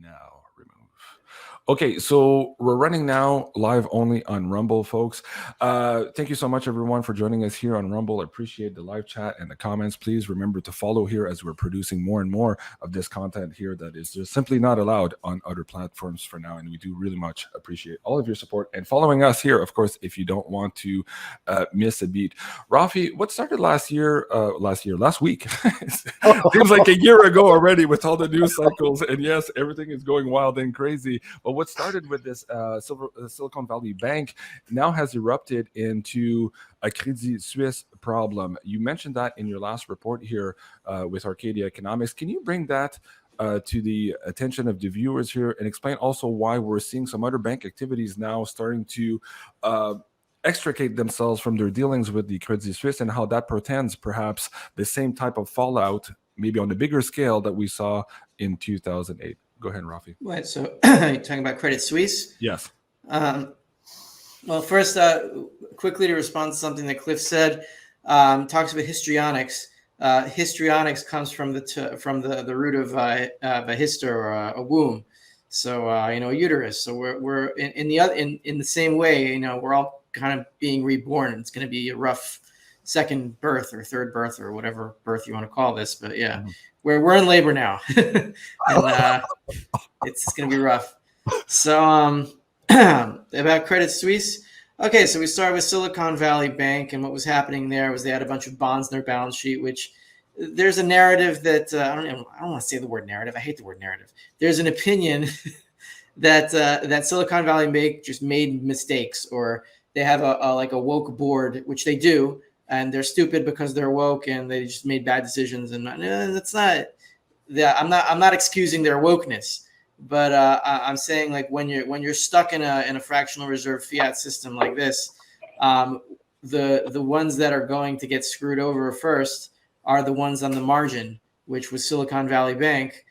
now remove. Okay, so we're running now live only on Rumble, folks. Thank you so much, everyone, for joining us here on Rumble. I appreciate the live chat and the comments. Please remember to follow here as we're producing more and more of this content here that is just simply not allowed on other platforms for now. And we do really much appreciate all of your support and following us here, of course, if you don't want to miss a beat. Rafi, what started last week? Seems like a year ago already with all the news cycles. And yes, everything is going wild and crazy. But what started with this Silicon Valley Bank now has erupted into a Credit Suisse problem. You mentioned that in your last report here with Arcadia Economics. Can you bring that to the attention of the viewers here and explain also why we're seeing some other bank activities now starting to extricate themselves from their dealings with the Credit Suisse and how that portends perhaps the same type of fallout, maybe on a bigger scale that we saw in 2008? Go ahead, Rafi. Right. So you're talking about Credit Suisse? Yes. Well, first, quickly to respond to something that Clif said, talks about histrionics. Histrionics comes from the root of a hyster, or a womb. So a uterus. So we're in the same way. We're all kind of being reborn. It's going to be a rough second birth or third birth or whatever birth you want to call this. But yeah. Mm-hmm. We're in labor now, and it's going to be rough. So about Credit Suisse. Okay, so we started with Silicon Valley Bank, and what was happening there was they had a bunch of bonds in their balance sheet, which there's a narrative that I don't want to say the word narrative. I hate the word narrative. There's an opinion that Silicon Valley Bank just made mistakes, or they have a woke board, which they do. And they're stupid because they're woke and they just made bad decisions. And that's not that I'm not excusing their wokeness, but I'm saying, like, when you're stuck in a fractional reserve fiat system like this, the ones that are going to get screwed over first are the ones on the margin, which was Silicon Valley Bank,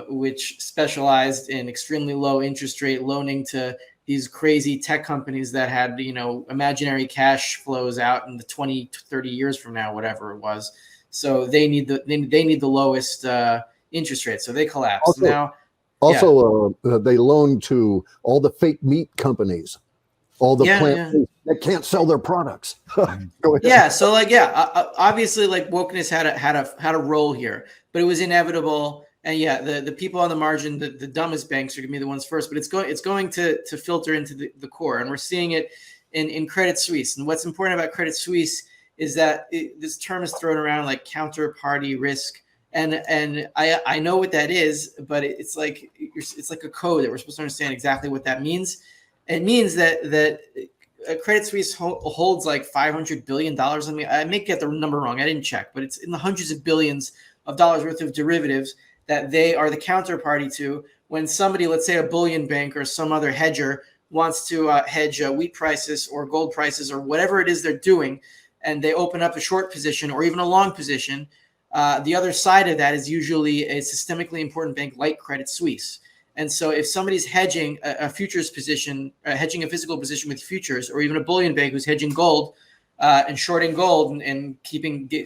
which specialized in extremely low interest rate loaning to these crazy tech companies that had, imaginary cash flows out in the 20 to 30 years from now, whatever it was. So they need the lowest interest rate. So they collapsed. They loan to all the fake meat companies, all the plants that can't sell their products. Go ahead. Yeah. So obviously, wokeness had a role here, but it was inevitable. And the people on the margin, the dumbest banks are going to be the ones first, but it's going to filter into the core. And we're seeing it in Credit Suisse. And what's important about Credit Suisse is that this term is thrown around like counterparty risk. And I know what that is, but it's like a code that we're supposed to understand exactly what that means. It means that Credit Suisse holds like $500 billion. I may get the number wrong. I didn't check, but it's in the hundreds of billions of dollars worth of derivatives that they are the counterparty to when somebody, let's say a bullion bank or some other hedger, wants to hedge wheat prices or gold prices or whatever it is they're doing, and they open up a short position or even a long position. The other side of that is usually a systemically important bank like Credit Suisse. And so if somebody's hedging a futures position, hedging a physical position with futures, or even a bullion bank who's hedging gold and shorting gold and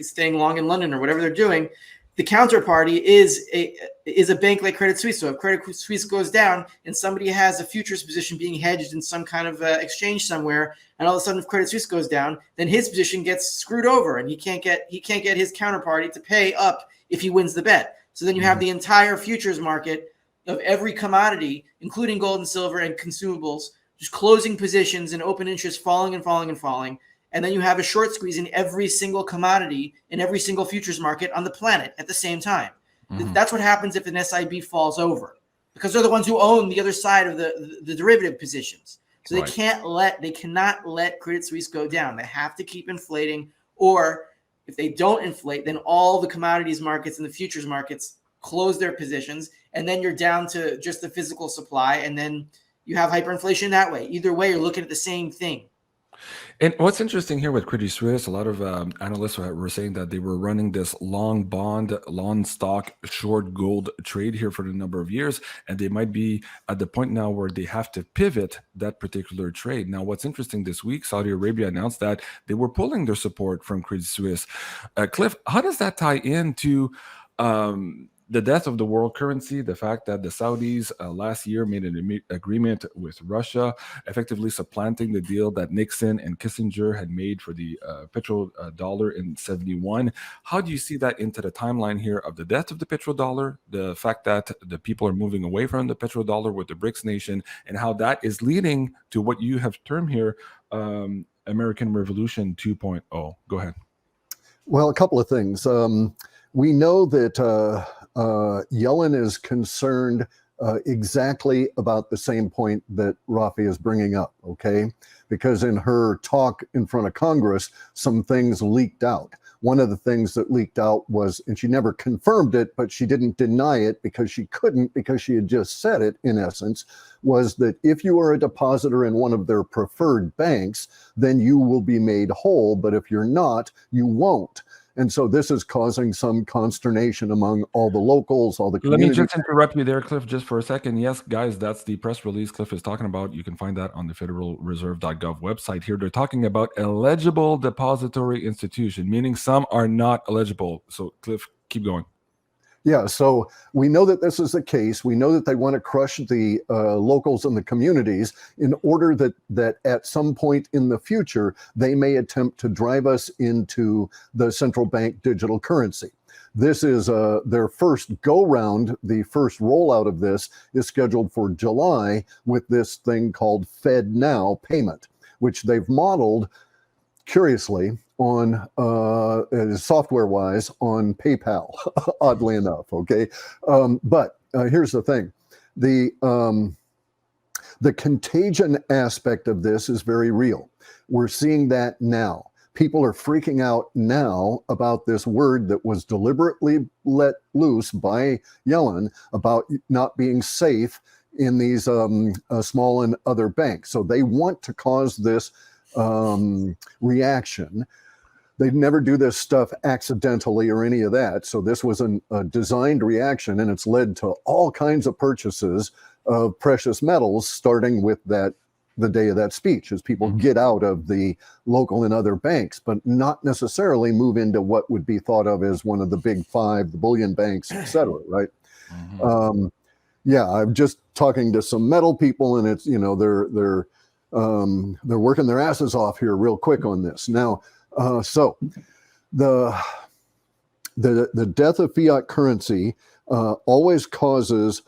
staying long in London or whatever they're doing, the counterparty is a bank like Credit Suisse. So if Credit Suisse goes down and somebody has a futures position being hedged in some kind of exchange somewhere, and all of a sudden if Credit Suisse goes down, then his position gets screwed over, and he can't get his counterparty to pay up if he wins the bet. So then you have the entire futures market of every commodity, including gold and silver and consumables, just closing positions and open interest falling and falling and falling. And then you have a short squeeze in every single commodity in every single futures market on the planet at the same time. Mm-hmm. That's what happens if an SIB falls over, because they're the ones who own the other side of the derivative positions. So they cannot let Credit Suisse go down. They have to keep inflating, or if they don't inflate, then all the commodities markets and the futures markets close their positions, and then you're down to just the physical supply, and then you have hyperinflation that way. Either way, you're looking at the same thing. And what's interesting here with Credit Suisse, a lot of analysts were saying that they were running this long bond, long stock, short gold trade here for a number of years, and they might be at the point now where they have to pivot that particular trade. Now, what's interesting this week, Saudi Arabia announced that they were pulling their support from Credit Suisse. Clif, how does that tie into the death of the world currency, the fact that the Saudis last year made an agreement with Russia, effectively supplanting the deal that Nixon and Kissinger had made for the petrodollar in 71. How do you see that into the timeline here of the death of the petrodollar, the fact that the people are moving away from the petrodollar with the BRICS nation, and how that is leading to what you have termed here American Revolution 2.0? Go ahead. Well, a couple of things. We know that Yellen is concerned exactly about the same point that Rafi is bringing up, okay? Because in her talk in front of Congress, some things leaked out. One of the things that leaked out was, and she never confirmed it, but she didn't deny it because she couldn't, because she had just said it, in essence, was that if you are a depositor in one of their preferred banks, then you will be made whole, but if you're not, you won't. And so this is causing some consternation among all the locals, all the community. Let me just interrupt you there, Cliff, just for a second. Yes, guys, that's the press release Cliff is talking about. You can find that on the federalreserve.gov website here. They're talking about eligible depository institution, meaning some are not eligible. So, Cliff, keep going. Yeah, so we know that this is the case. We know that they want to crush the locals and the communities in order that at some point in the future, they may attempt to drive us into the central bank digital currency. This is their first go-round. The first rollout of this is scheduled for July with this thing called FedNow payment, which they've modeled, curiously, on software-wise on PayPal, oddly enough, okay? But here's the thing. The contagion aspect of this is very real. We're seeing that now. People are freaking out now about this word that was deliberately let loose by Yellen about not being safe in these small and other banks. So they want to cause this reaction. They'd never do this stuff accidentally or any of that. So this was a designed reaction, and it's led to all kinds of purchases of precious metals, starting with the day of that speech, as people get out of the local and other banks, but not necessarily move into what would be thought of as one of the big five, the bullion banks, et cetera, right? Yeah, I'm just talking to some metal people, and it's, they're working their asses off here real quick on this. Now, so the death of fiat currency always causes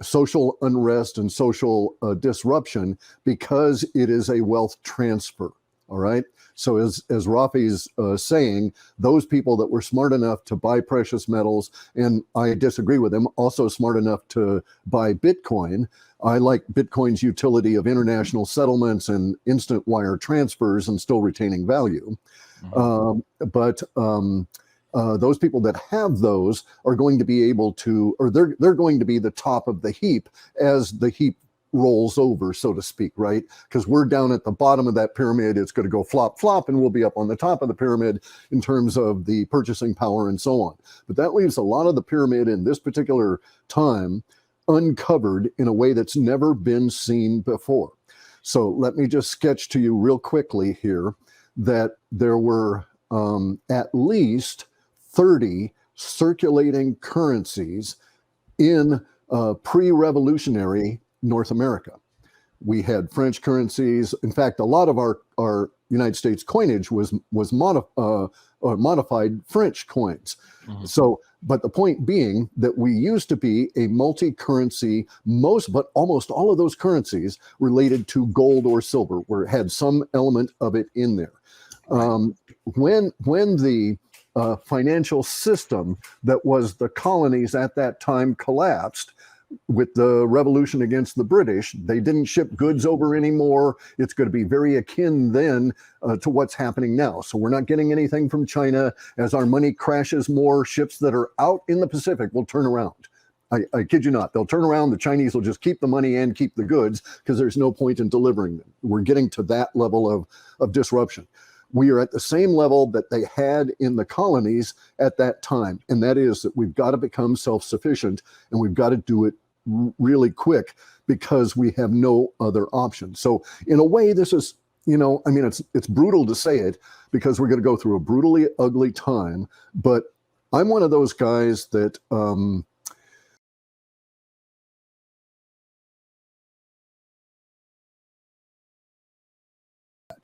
social unrest and social disruption because it is a wealth transfer. All right. So as Rafi's saying, those people that were smart enough to buy precious metals, and I disagree with him, also smart enough to buy Bitcoin. I like Bitcoin's utility of international settlements and instant wire transfers and still retaining value. But those people that have those are going to be able to, or they're going to be the top of the heap as the heap rolls over, so to speak, right? Because we're down at the bottom of that pyramid. It's going to go flop, flop, and we'll be up on the top of the pyramid in terms of the purchasing power and so on. But that leaves a lot of the pyramid in this particular time uncovered in a way that's never been seen before. So let me just sketch to you real quickly here that there were at least 30 circulating currencies in pre-revolutionary North America. We had French currencies. In fact, a lot of our United States coinage was modified French coins. So, but the point being that we used to be a multi-currency, but almost all of those currencies related to gold or silver, where it had some element of it in there. When the financial system that was the colonies at that time collapsed, with the revolution against the British, they didn't ship goods over anymore. It's going to be very akin then to what's happening now. So we're not getting anything from China. As our money crashes more, ships that are out in the Pacific will turn around. I kid you not. They'll turn around. The Chinese will just keep the money and keep the goods because there's no point in delivering them. We're getting to that level of disruption. We are at the same level that they had in the colonies at that time. And that is that we've got to become self-sufficient, and we've got to do it really quick because we have no other option. So in a way, this is, it's brutal to say it because we're going to go through a brutally ugly time, but I'm one of those guys that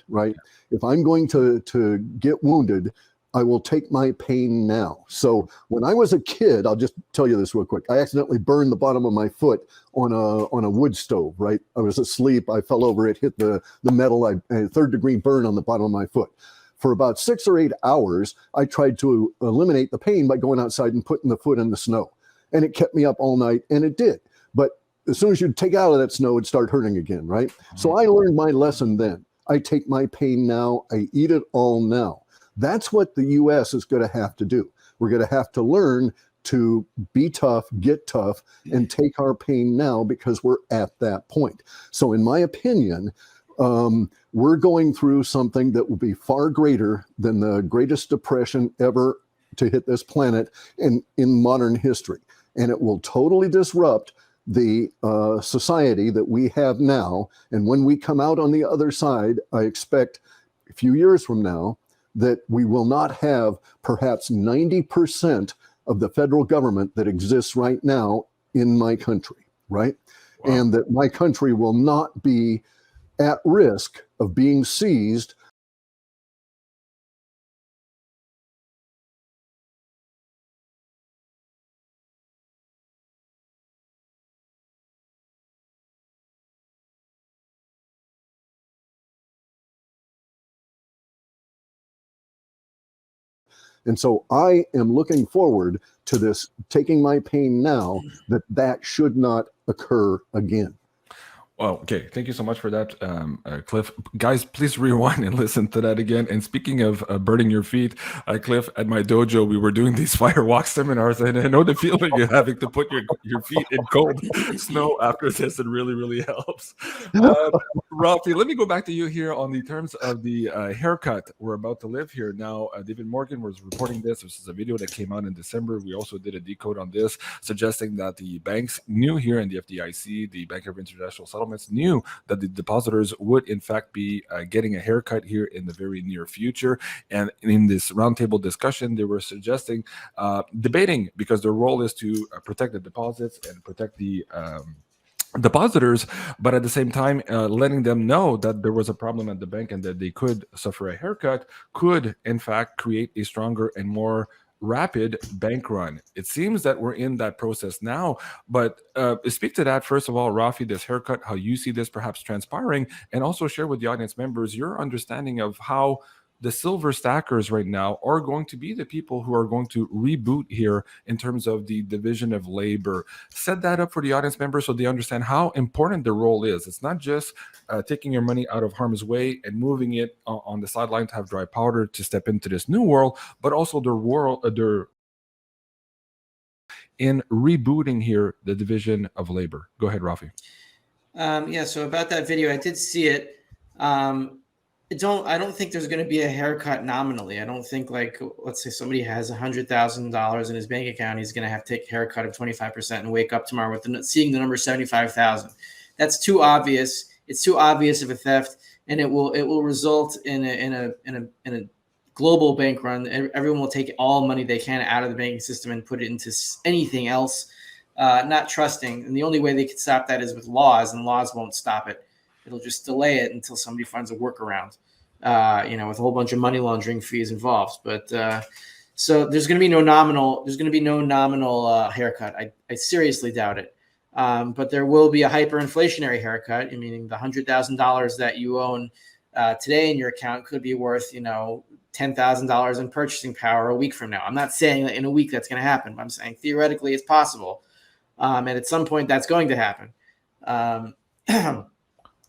right? If I'm going to get wounded, I will take my pain now. So when I was a kid, I'll just tell you this real quick. I accidentally burned the bottom of my foot on a wood stove, right? I was asleep. I fell over. It hit the metal. A third-degree burn on the bottom of my foot. For about 6 or 8 hours, I tried to eliminate the pain by going outside and putting the foot in the snow. And it kept me up all night, and it did. But as soon as you take out of that snow, it'd start hurting again, right? So I learned my lesson then. I take my pain now. I eat it all now. That's what the U.S. is going to have to do. We're going to have to learn to be tough, get tough, and take our pain now because we're at that point. So in my opinion, we're going through something that will be far greater than the greatest depression ever to hit this planet in modern history. And it will totally disrupt the society that we have now. And when we come out on the other side, I expect a few years from now that we will not have perhaps 90% of the federal government that exists right now in my country, right? Wow. And that my country will not be at risk of being seized. And so I am looking forward to this, taking my pain now, that should not occur again. Well, okay. Thank you so much for that, Clif. Guys, please rewind and listen to that again. And speaking of burning your feet, Clif, at my dojo, we were doing these firewalk seminars, and I know the feeling you're having to put your feet in cold snow after this. It really, really helps. Rafi, let me go back to you here on the terms of the haircut we're about to live here. Now, David Morgan was reporting this. This is a video that came out in December. We also did a decode on this, suggesting that the banks knew here in the FDIC, the Bank of International Settlements, knew that the depositors would in fact be getting a haircut here in the very near future. And in this roundtable discussion, they were suggesting, debating, because their role is to protect the deposits and protect the depositors, but at the same time letting them know that there was a problem at the bank and that they could suffer a haircut could in fact create a stronger and more rapid bank run. It seems that we're in that process now, but speak to that first of all, Rafi, this haircut, how you see this perhaps transpiring, and also share with the audience members your understanding of how the silver stackers right now are going to be the people who are going to reboot here in terms of the division of labor. Set that up for the audience members so they understand how important the role is. It's not just taking your money out of harm's way and moving it on the sideline to have dry powder to step into this new world, but also their in rebooting here the division of labor. Go ahead, Rafi. Yeah, so about that video, I did see it. I don't think there's going to be a haircut nominally. I don't think, like, let's say somebody has $100,000 in his bank account, he's going to have to take a haircut of 25% and wake up tomorrow with seeing the number 75,000. That's too obvious. It's too obvious of a theft, and it will result in a global bank run. Everyone will take all money they can out of the banking system and put it into anything else, not trusting. And the only way they could stop that is with laws, and laws won't stop it. It'll just delay it until somebody finds a workaround, with a whole bunch of money laundering fees involved. But so there's going to be no nominal. There's going to be no nominal haircut. I seriously doubt it. But there will be a hyperinflationary haircut, meaning the $100,000 that you own today in your account could be worth, $10,000 in purchasing power a week from now. I'm not saying that in a week that's going to happen, but I'm saying theoretically it's possible. And at some point that's going to happen.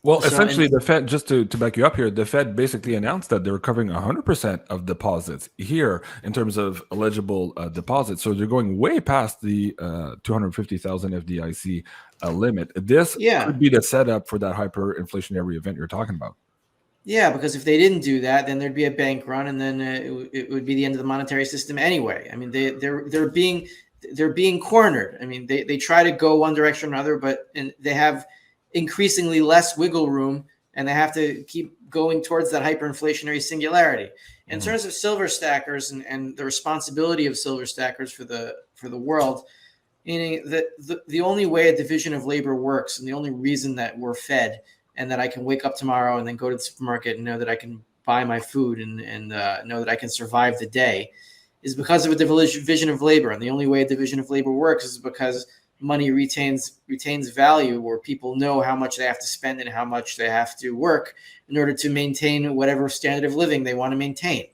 Well, essentially, the Fed, just to back you up here, the Fed basically announced that they're covering 100% of deposits here in terms of eligible deposits. So they're going way past the 250,000 FDIC limit. This could be the setup for that hyperinflationary event you're talking about. Yeah, because if they didn't do that, then there'd be a bank run, and then it would be the end of the monetary system anyway. I mean, they're being cornered. I mean, they try to go one direction or another, but they have increasingly less wiggle room and they have to keep going towards that hyperinflationary singularity. In terms of silver stackers and the responsibility of silver stackers for the world, meaning that the only way a division of labor works, and the only reason that we're fed and that I can wake up tomorrow and then go to the supermarket and know that I can buy my food and know that I can survive the day, is because of a division of labor. And the only way a division of labor works is because money retains value, where people know how much they have to spend and how much they have to work in order to maintain whatever standard of living they want to maintain.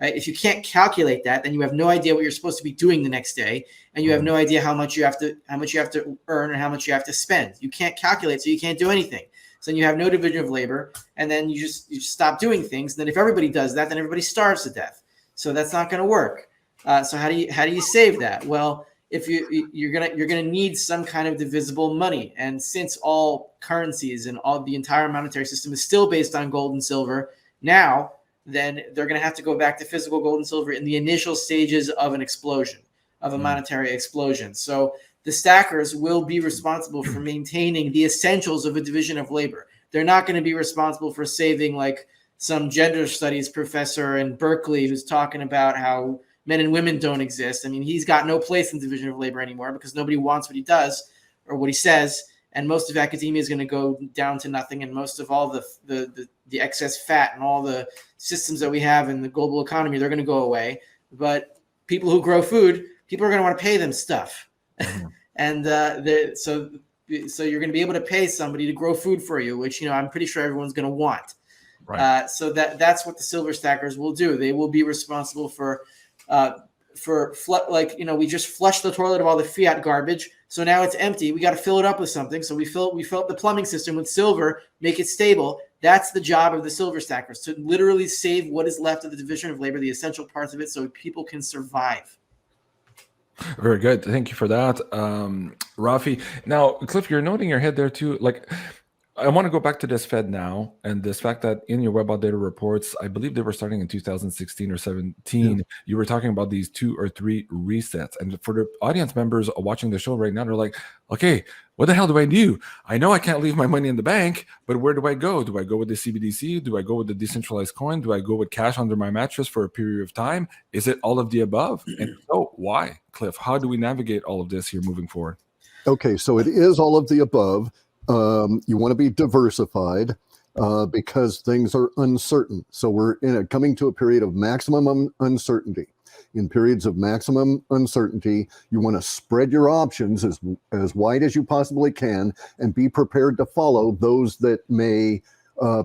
Right? If you can't calculate that, then you have no idea what you're supposed to be doing the next day, and you have no idea how much you have to earn and how much you have to spend. You can't calculate, so you can't do anything. So then you have no division of labor, and then you just stop doing things. And then if everybody does that, then everybody starves to death. So that's not going to work. So how do you save that? Well, if you're gonna need some kind of divisible money, and since all currencies and all the entire monetary system is still based on gold and silver now, then they're going to have to go back to physical gold and silver in the initial stages of an explosion, of a monetary explosion. So the stackers will be responsible for maintaining the essentials of a division of labor. They're not going to be responsible for saving, like some gender studies professor in Berkeley who's talking about how men and women don't exist. I mean, he's got no place in division of labor anymore because nobody wants what he does or what he says. And most of academia is going to go down to nothing. And most of all the excess fat and all the systems that we have in the global economy, they're going to go away. But people who grow food, people are going to want to pay them stuff. And so you're going to be able to pay somebody to grow food for you, which, I'm pretty sure everyone's going to want. Right. So that's what the silver stackers will do. They will be responsible for we just flushed the toilet of all the fiat garbage. So now it's empty. We got to fill it up with something. So we fill up the plumbing system with silver, make it stable. That's the job of the silver stackers, to literally save what is left of the division of labor, the essential parts of it, so people can survive. Very good. Thank you for that, Rafi. Now, Cliff, you're nodding your head there too. Like, I want to go back to this Fed now, and this fact that in your web data reports, I believe they were starting in 2016 or 17. You were talking about these 2 or 3 resets. And for the audience members watching the show right now, they're like, okay, what the hell do I do? I know I can't leave my money in the bank, but where do I go? Do I go with the CBDC? Do I go with the decentralized coin? Do I go with cash under my mattress for a period of time? Is it all of the above? And so why, Cliff? How do we navigate all of this here moving forward? Okay, so it is all of the above. You want to be diversified because things are uncertain. So we're coming to a period of maximum uncertainty. In periods of maximum uncertainty, you want to spread your options as wide as you possibly can and be prepared to follow those that may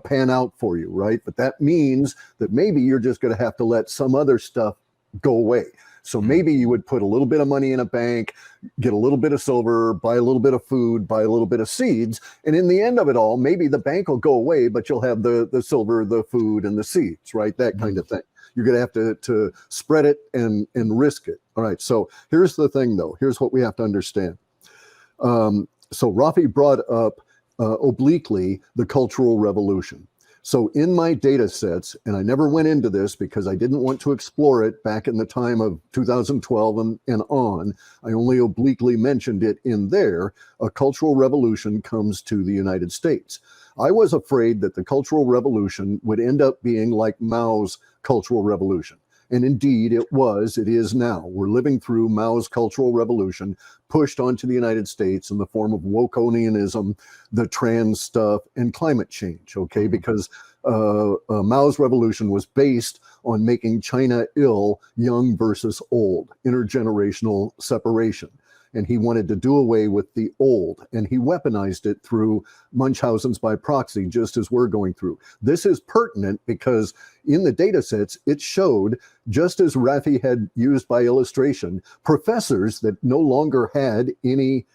pan out for you, right? But that means that maybe you're just going to have to let some other stuff go away. So maybe you would put a little bit of money in a bank, get a little bit of silver, buy a little bit of food, buy a little bit of seeds. And in the end of it all, maybe the bank will go away, but you'll have the silver, the food, and the seeds, right? That kind of thing. You're going to have to spread it and risk it. All right. So here's the thing, though. Here's what we have to understand. So Rafi brought up obliquely the Cultural Revolution. So in my data sets, and I never went into this because I didn't want to explore it back in the time of 2012 and on, I only obliquely mentioned it in there, a cultural revolution comes to the United States. I was afraid that the Cultural Revolution would end up being like Mao's Cultural Revolution. And indeed, it is now. We're living through Mao's Cultural Revolution pushed onto the United States in the form of wokeonianism, the trans stuff, and climate change, okay? Because Mao's revolution was based on making China ill, young versus old, intergenerational separation. And he wanted to do away with the old, and he weaponized it through Munchausen's by proxy, just as we're going through. This is pertinent because in the data sets, it showed, just as Rafi had used by illustration, professors that no longer had any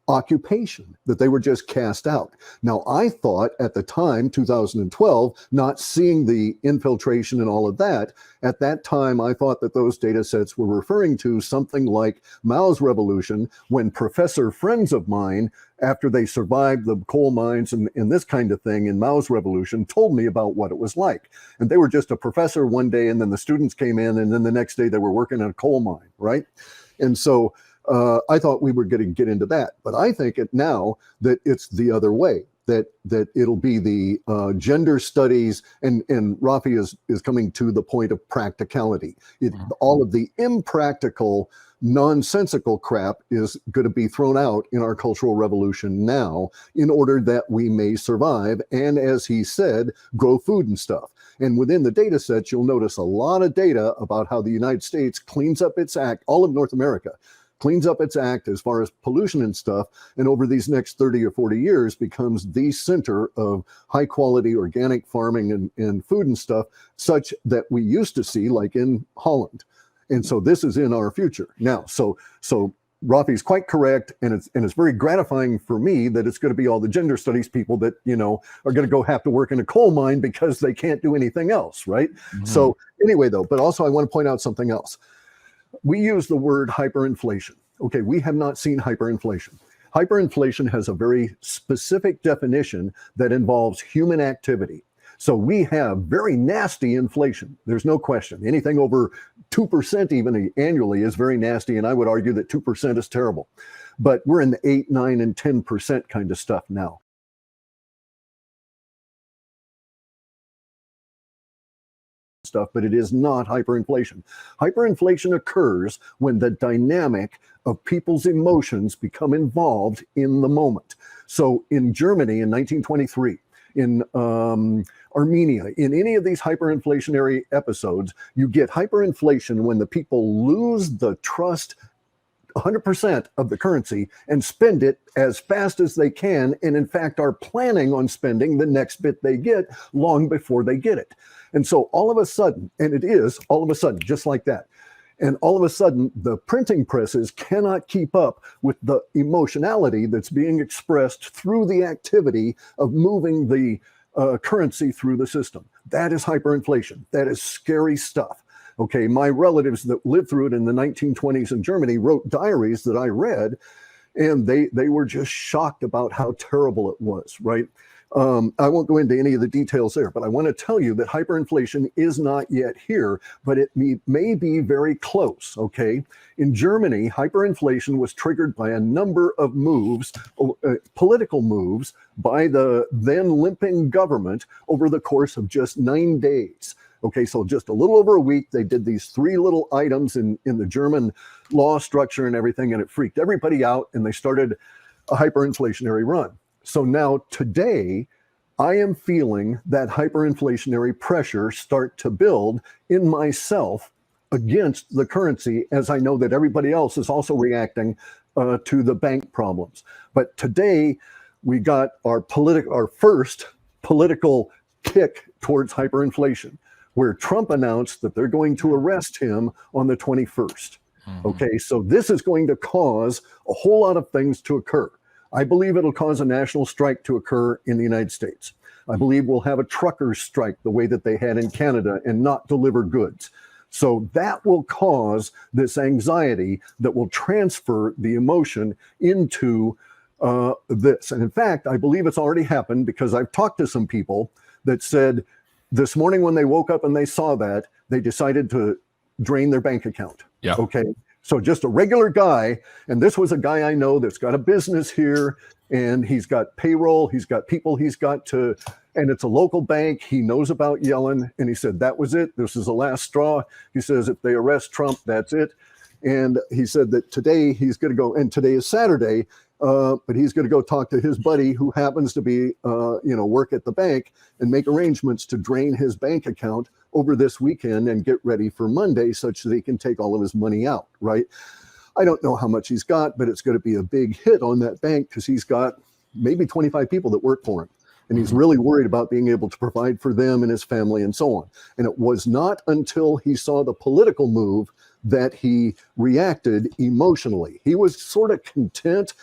occupation, that they were just cast out. Now, I thought at the time, 2012, not seeing the infiltration and all of that, at that time, I thought that those data sets were referring to something like Mao's revolution, when professor friends of mine, after they survived the coal mines and this kind of thing in Mao's revolution, told me about what it was like. And they were just a professor one day, and then the students came in, and then the next day they were working in a coal mine, right? And so I thought we were going to get into that, but I think now that it's the other way, that it'll be the gender studies, and Rafi is coming to the point of practicality. All of the impractical, nonsensical crap is going to be thrown out in our cultural revolution now in order that we may survive and, as he said, grow food and stuff. And within the data sets, you'll notice a lot of data about how the United States cleans up its act, all of North America cleans up its act as far as pollution and stuff, and over these next 30 or 40 years becomes the center of high quality organic farming and food and stuff, such that we used to see like in Holland. And so this is in our future now. So Rafi's quite correct, and it's very gratifying for me that it's going to be all the gender studies people that, you know, are going to go have to work in a coal mine because they can't do anything else, right? Mm-hmm. So anyway, though, but also I want to point out something else. We use the word hyperinflation. Okay, we have not seen hyperinflation. Hyperinflation has a very specific definition that involves human activity. So we have very nasty inflation. There's no question. Anything over 2% even annually is very nasty, and I would argue that 2% is terrible. But we're in the 8, 9, and 10% kind of stuff now. But it is not hyperinflation. Hyperinflation occurs when the dynamic of people's emotions become involved in the moment. So in Germany in 1923, in Armenia, in any of these hyperinflationary episodes, you get hyperinflation when the people lose the trust 100% of the currency and spend it as fast as they can, and in fact are planning on spending the next bit they get long before they get it. And so all of a sudden, and it is all of a sudden just like that, and all of a sudden the printing presses cannot keep up with the emotionality that's being expressed through the activity of moving the currency through the system. That is hyperinflation. That is scary stuff. Okay, my relatives that lived through it in the 1920s in Germany wrote diaries that I read, and they were just shocked about how terrible it was, right? I won't go into any of the details there, but I want to tell you that hyperinflation is not yet here, but it may be very close, okay? In Germany, hyperinflation was triggered by a number of moves, political moves, by the then limping government over the course of just 9 days. Okay, so just a little over a week, they did these 3 little items in the German law structure and everything, and it freaked everybody out, and they started a hyperinflationary run. So now today, I am feeling that hyperinflationary pressure start to build in myself against the currency, as I know that everybody else is also reacting to the bank problems. But today, we got our first political kick towards hyperinflation, where Trump announced that they're going to arrest him on the 21st. Mm-hmm. Okay, so this is going to cause a whole lot of things to occur. I believe it'll cause a national strike to occur in the United States. I believe we'll have a truckers' strike the way that they had in Canada and not deliver goods. So that will cause this anxiety that will transfer the emotion into this. And in fact, I believe it's already happened, because I've talked to some people that said this morning when they woke up and they saw that, they decided to drain their bank account. Yeah. Okay. So just a regular guy, and this was a guy I know that's got a business here, and he's got payroll, he's got people he's got to, and it's a local bank. He knows about Yellen, and he said that was it. This is the last straw. He says if they arrest Trump, that's it. And he said that today he's going to go, and today is Saturday, but he's going to go talk to his buddy who happens to be, work at the bank, and make arrangements to drain his bank account over this weekend and get ready for Monday such that he can take all of his money out, right? I don't know how much he's got, but it's going to be a big hit on that bank, because he's got maybe 25 people that work for him. And he's really worried about being able to provide for them and his family and so on. And it was not until he saw the political move that he reacted emotionally. He was sort of content,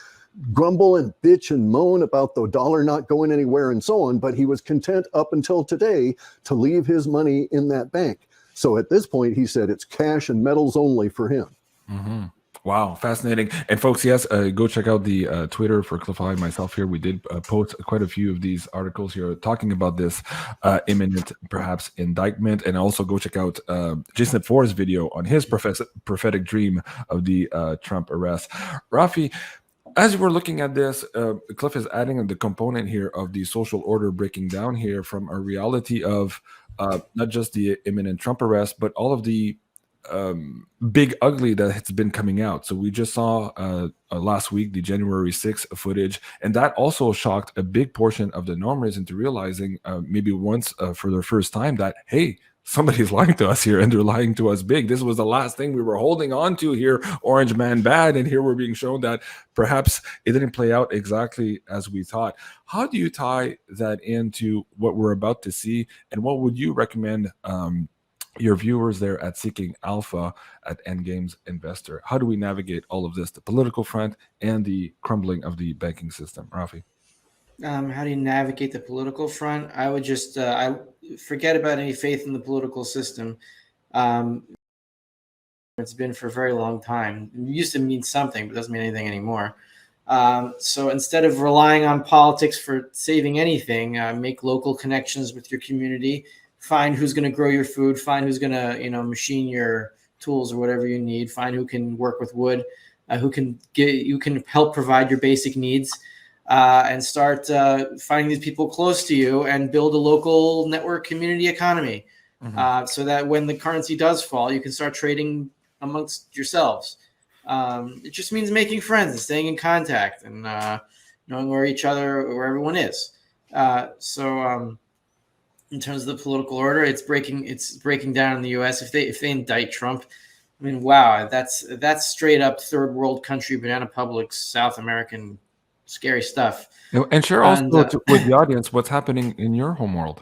grumble and bitch and moan about the dollar not going anywhere and so on, but he was content up until today to leave his money in that bank. So at this point, he said it's cash and metals only for him. Mm-hmm. Wow, fascinating. And folks, yes, go check out the Twitter for Clif and myself here. We did post quite a few of these articles here talking about this imminent, perhaps, indictment. And also go check out Jason Ford's video on his prophetic dream of the Trump arrest. Rafi, as we're looking at this, Cliff is adding the component here of the social order breaking down here from a reality of not just the imminent Trump arrest, but all of the big ugly that has been coming out. So we just saw last week the January 6th footage, and that also shocked a big portion of the normers into realizing maybe once for the first time that, hey, somebody's lying to us here, and they're lying to us big. This was the last thing we were holding on to here, Orange Man bad, and here we're being shown that perhaps it didn't play out exactly as we thought. How do you tie that into what we're about to see, and what would you recommend your viewers there at Seeking Alpha at Endgames Investor? How do we navigate all of this, the political front and the crumbling of the banking system? Rafi? How do you navigate the political front? I would just I forget about any faith in the political system. It's been for a very long time. It used to mean something, but it doesn't mean anything anymore. So instead of relying on politics for saving anything, make local connections with your community. Find who's going to grow your food. Find who's going to machine your tools or whatever you need. Find who can work with wood, who can help provide your basic needs. And start finding these people close to you and build a local network community economy, so that when the currency does fall, you can start trading amongst yourselves. It just means making friends and staying in contact and knowing where everyone is. So in terms of the political order, it's breaking down in the U.S. If they indict Trump, I mean, wow, that's straight up third world country, banana publics, South American. Scary stuff. And share also with the audience what's happening in your home world.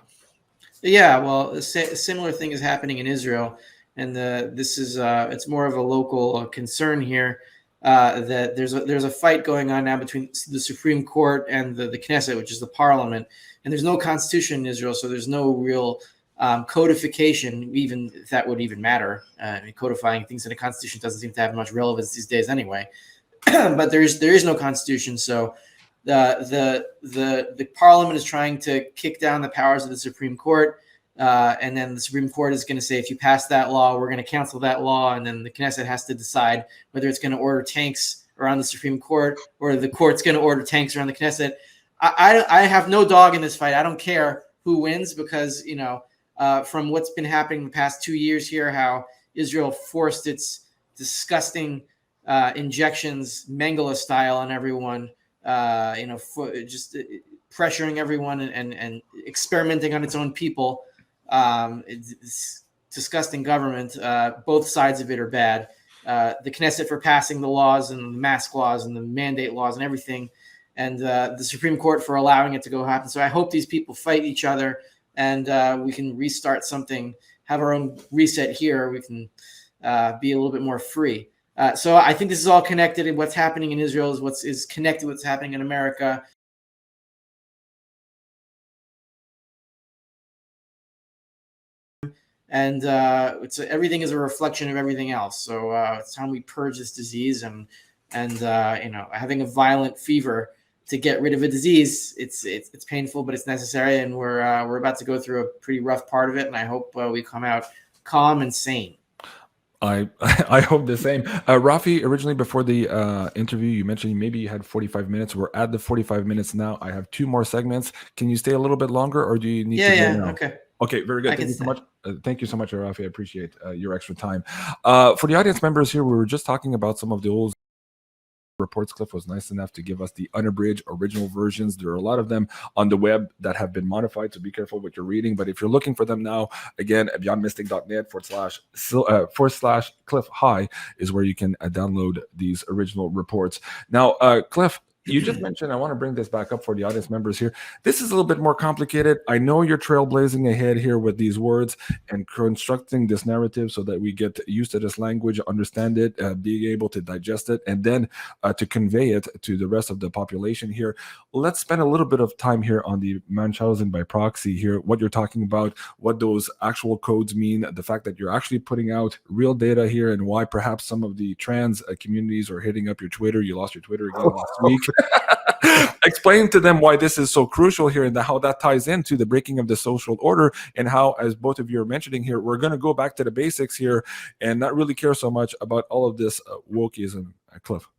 Yeah, well, a similar thing is happening in Israel, and this is it's more of a local concern here. That there's a fight going on now between the Supreme Court and the Knesset, which is the parliament, and there's no constitution in Israel, so there's no real codification, even if that would even matter. Codifying things in a constitution doesn't seem to have much relevance these days anyway. But there is no constitution, so the parliament is trying to kick down the powers of the Supreme Court, and then the Supreme Court is going to say, if you pass that law, we're going to cancel that law, and then the Knesset has to decide whether it's going to order tanks around the Supreme Court or the court's going to order tanks around the Knesset. I have no dog in this fight. I don't care who wins, because from what's been happening the past 2 years here, how Israel forced its disgusting injections, Mengele style, on everyone, just pressuring everyone and experimenting on its own people. It's disgusting government. Both sides of it are bad. The Knesset for passing the laws and the mask laws and the mandate laws and everything, and the Supreme Court for allowing it to go happen. So I hope these people fight each other, and we can restart something, have our own reset here. We can be a little bit more free. So I think this is all connected, and what's happening in Israel is connected with what's happening in America. And everything is a reflection of everything else. So it's time we purge this disease, and having a violent fever to get rid of a disease, it's painful, but it's necessary. And we're about to go through a pretty rough part of it, and I hope we come out calm and sane. I hope the same. Rafi, originally before the interview, you mentioned maybe you had 45 minutes. We're at the 45 minutes now. I have 2 more segments. Can you stay a little bit longer, or do you need to go now? Okay, very good. Thank you so much. Thank you so much, Rafi. I appreciate your extra time. For the audience members here, we were just talking about some of the old reports. Clif was nice enough to give us the unabridged original versions. There are a lot of them on the web that have been modified, so be careful what you're reading. But if you're looking for them now, again, beyondmystic.net/Clif High is where you can download these original reports. Now, Clif, you just mentioned, I want to bring this back up for the audience members here. This is a little bit more complicated. I know you're trailblazing ahead here with these words and constructing this narrative so that we get used to this language, understand it, being able to digest it, and then to convey it to the rest of the population here. Let's spend a little bit of time here on the Munchausen by proxy here, what you're talking about, what those actual codes mean, the fact that you're actually putting out real data here, and why perhaps some of the trans communities are hitting up your Twitter. You lost your Twitter again last week. Explain to them why this is so crucial here, and how that ties into the breaking of the social order, and how, as both of you are mentioning here, we're going to go back to the basics here and not really care so much about all of this wokeism. Cliff.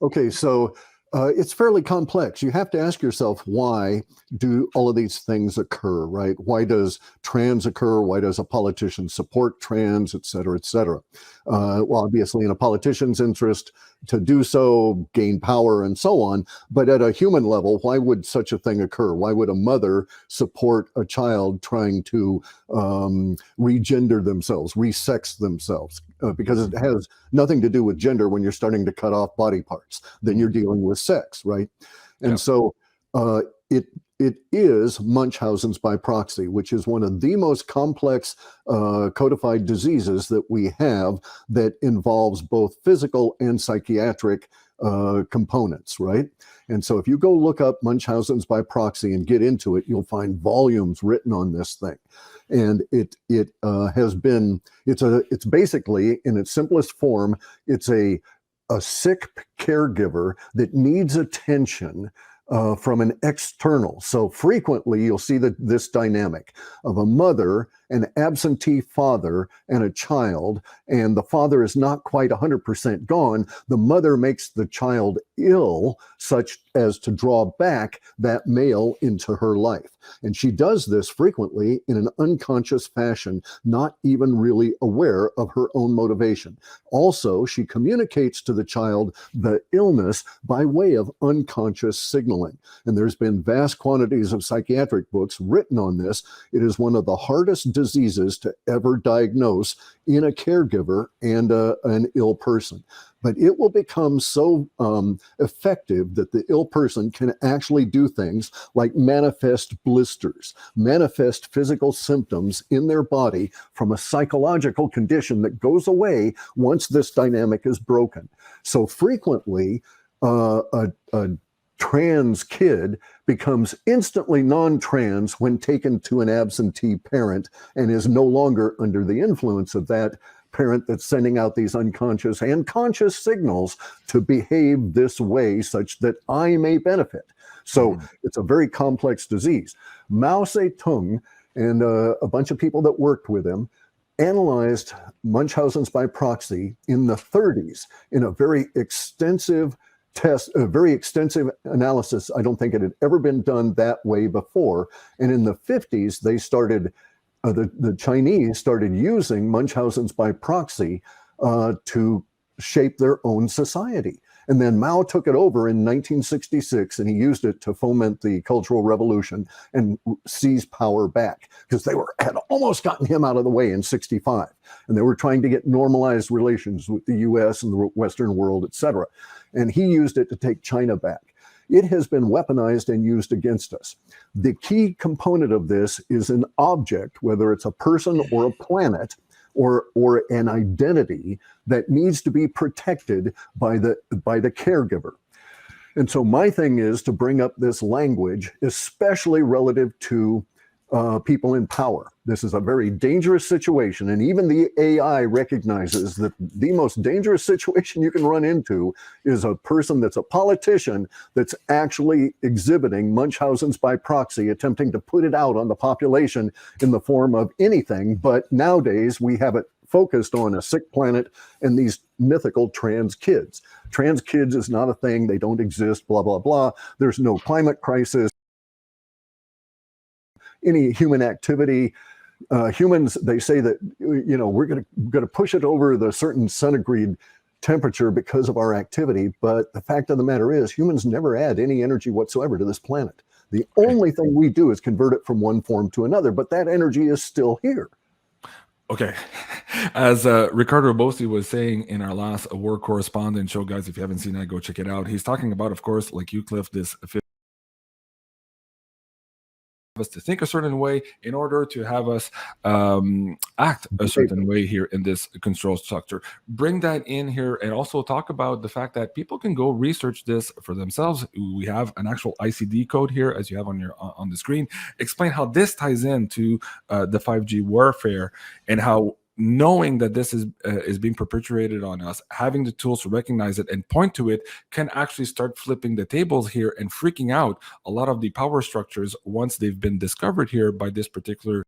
Okay, so It's fairly complex. You have to ask yourself, why do all of these things occur, right? Why does trans occur? Why does a politician support trans, et cetera, et cetera? Well, obviously in a politician's interest to do so, gain power and so on. But at a human level, why would such a thing occur? Why would a mother support a child trying to regender themselves, resex themselves? Because it has nothing to do with gender when you're starting to cut off body parts. Then you're dealing with sex, right? And Yeah. so it is Munchausen's by proxy, which is one of the most complex codified diseases that we have, that involves both physical and psychiatric components, right? And so if you go look up Munchausen's by proxy and get into it, you'll find volumes written on this thing. And it's basically, in its simplest form, it's a sick caregiver that needs attention from an external. So frequently you'll see this dynamic of a mother, an absentee father, and a child, and the father is not quite 100% gone. The mother makes the child ill, such as to draw back that male into her life. And she does this frequently in an unconscious fashion, not even really aware of her own motivation. Also, she communicates to the child the illness by way of unconscious signaling. And there's been vast quantities of psychiatric books written on this. It is one of the hardest diseases to ever diagnose in a caregiver and an ill person. But it will become so effective that the ill person can actually do things like manifest blisters, manifest physical symptoms in their body from a psychological condition that goes away once this dynamic is broken. So frequently, a trans kid becomes instantly non-trans when taken to an absentee parent and is no longer under the influence of that parent that's sending out these unconscious and conscious signals to behave this way such that I may benefit. So it's a very complex disease. Mao Zedong and a bunch of people that worked with him analyzed Munchausen's by proxy in the 30s in a very extensive test, a very extensive analysis. I don't think it had ever been done that way before. And in the 50s, they started, the Chinese started using Munchausen's by proxy to shape their own society. And then Mao took it over in 1966, and he used it to foment the Cultural Revolution and seize power back, because they had almost gotten him out of the way in 65. And they were trying to get normalized relations with the US and the Western world, et cetera. And he used it to take China back. It has been weaponized and used against us. The key component of this is an object, whether it's a person or a planet, or an identity that needs to be protected by the caregiver. And so my thing is to bring up this language, especially relative to people in power. This is a very dangerous situation, and even the AI recognizes that the most dangerous situation you can run into is a person that's a politician that's actually exhibiting Munchausen's by proxy, attempting to put it out on the population in the form of anything. But nowadays we have it focused on a sick planet and these mythical trans kids. Trans kids is not a thing. They don't exist, blah, blah, blah. There's no climate crisis. Any human activity, humans, they say that, you know, we're going to push it over the certain centigrade temperature because of our activity. But the fact of the matter is, humans never add any energy whatsoever to this planet. The only thing we do is convert it from one form to another, but that energy is still here. Okay. As Ricardo Bosi was saying in our last War Correspondent show, guys, if you haven't seen that, go check it out. He's talking about, of course, like you, Cliff, this us to think a certain way in order to have us act a certain way here in this control structure. Bring that in here and also talk about the fact that people can go research this for themselves. We have an actual ICD code here, as you have on the screen. Explain how this ties into the 5G warfare, and how knowing that this is being perpetuated on us, having the tools to recognize it and point to it, can actually start flipping the tables here and freaking out a lot of the power structures once they've been discovered here by this particular.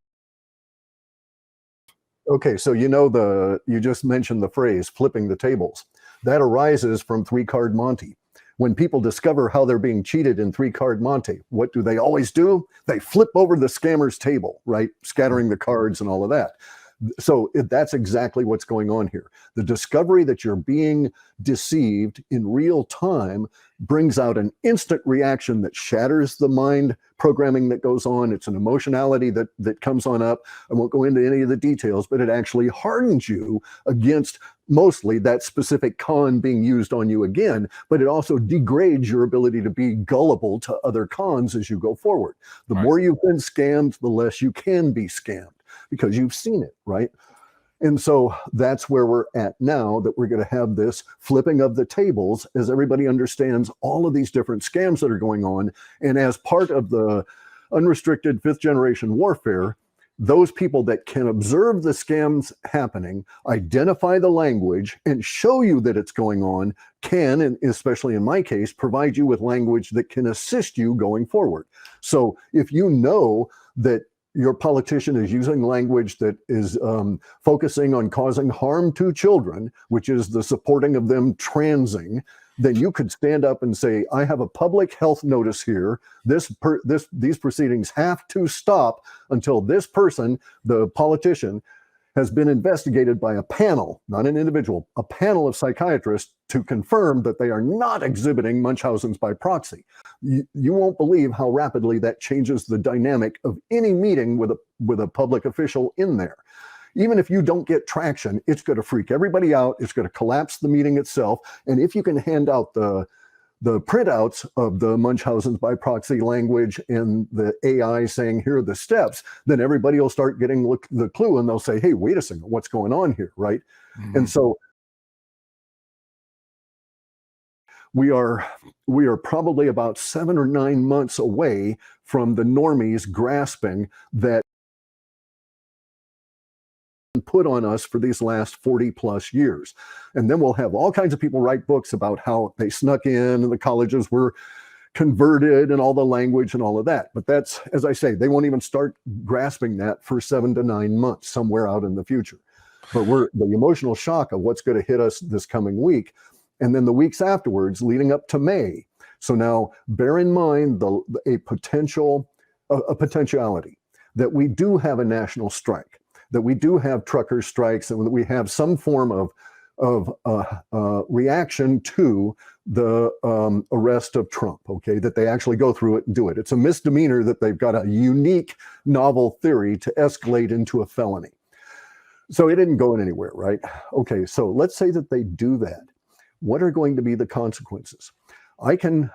Okay, so you just mentioned the phrase flipping the tables. That arises from 3-Card Monte. When people discover how they're being cheated in 3-card Monte, what do they always do? They flip over the scammer's table, right? Scattering the cards and all of that. So that's exactly what's going on here. The discovery that you're being deceived in real time brings out an instant reaction that shatters the mind programming that goes on. It's an emotionality that comes on up. I won't go into any of the details, but it actually hardens you against mostly that specific con being used on you again, but it also degrades your ability to be gullible to other cons as you go forward. The more you've been scammed, the less you can be scammed, because you've seen it, right? And so that's where we're at now, that we're going to have this flipping of the tables as everybody understands all of these different scams that are going on. And as part of the unrestricted 5th generation warfare, those people that can observe the scams happening, identify the language, and show you that it's going on can, and especially in my case, provide you with language that can assist you going forward. So if you know that your politician is using language that is focusing on causing harm to children, which is the supporting of them transing, then you could stand up and say, I have a public health notice here. These proceedings have to stop until this person, the politician, has been investigated by a panel, not an individual, a panel of psychiatrists to confirm that they are not exhibiting Munchausen's by proxy. You won't believe how rapidly that changes the dynamic of any meeting with a public official in there. Even if you don't get traction, it's going to freak everybody out. It's going to collapse the meeting itself. And if you can hand out the printouts of the Munchausen's by proxy language and the AI saying, here are the steps, then everybody will start getting the clue and they'll say, hey, wait a second, what's going on here, right? Mm-hmm. And so we are probably about 7 or 9 months away from the normies grasping that put on us for these last 40 plus years. And then we'll have all kinds of people write books about how they snuck in and the colleges were converted and all the language and all of that. But that's, as I say, they won't even start grasping that for 7 to 9 months somewhere out in the future. But the emotional shock of what's going to hit us this coming week, and then the weeks afterwards leading up to May. So now bear in mind a potentiality that we do have a national strike, that we do have trucker strikes, and that we have some form of reaction to the arrest of Trump, okay, that they actually go through it and do it. It's a misdemeanor that they've got a unique novel theory to escalate into a felony. So it didn't go anywhere, right? Okay, so let's say that they do that. What are going to be the consequences? I can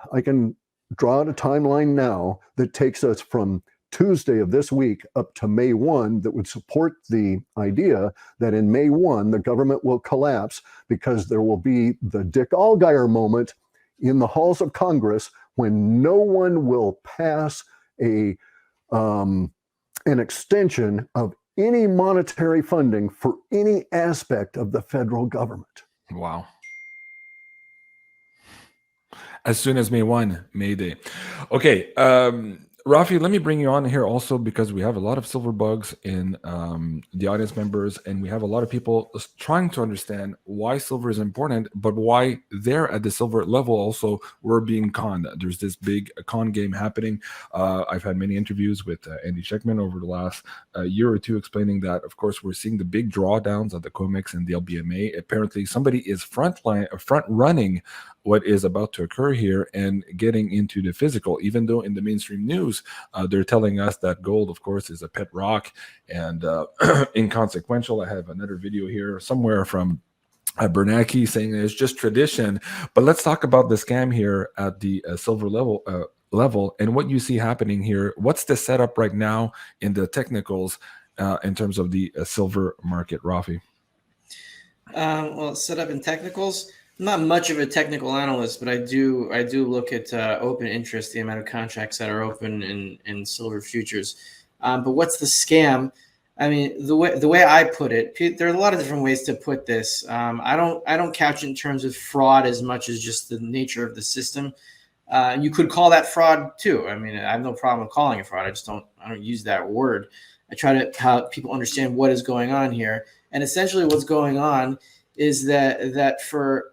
draw out a timeline now that takes us from Tuesday of this week up to May 1 that would support the idea that in May 1, the government will collapse because there will be the Dick Allgaier moment in the halls of Congress when no one will pass an extension of any monetary funding for any aspect of the federal government. Wow. As soon as May 1, May Day. Okay, Rafi, let me bring you on here also because we have a lot of silver bugs in the audience members, and we have a lot of people trying to understand why silver is important, but why they're at the silver level also we're being conned. There's this big con game happening. I've had many interviews with Andy Scheckman over the last year or two explaining that, of course, we're seeing the big drawdowns of the COMEX and the LBMA. Apparently, somebody is front running what is about to occur here and getting into the physical, even though in the mainstream news, they're telling us that gold, of course, is a pet rock and inconsequential. I have another video here somewhere from Bernanke saying it's just tradition. But let's talk about the scam here at the silver level and what you see happening here. What's the setup right now in the technicals in terms of the silver market, Rafi? Well, set up in technicals. I'm not much of a technical analyst, but I do look at open interest, the amount of contracts that are open in silver futures. But what's the scam? I mean, the way I put it, there are a lot of different ways to put this. I don't couch it in terms of fraud as much as just the nature of the system. You could call that fraud too. I mean, I have no problem calling it fraud. I don't use that word. I try to help people understand what is going on here. And essentially, what's going on is that for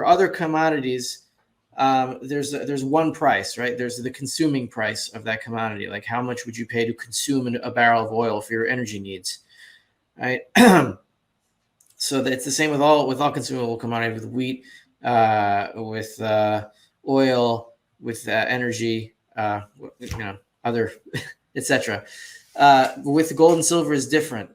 other commodities, there's one price, right? There's the consuming price of that commodity. Like how much would you pay to consume a barrel of oil for your energy needs, right? So it's the same with all consumable commodities, with wheat, with oil, with energy, other, etc. With gold and silver is different.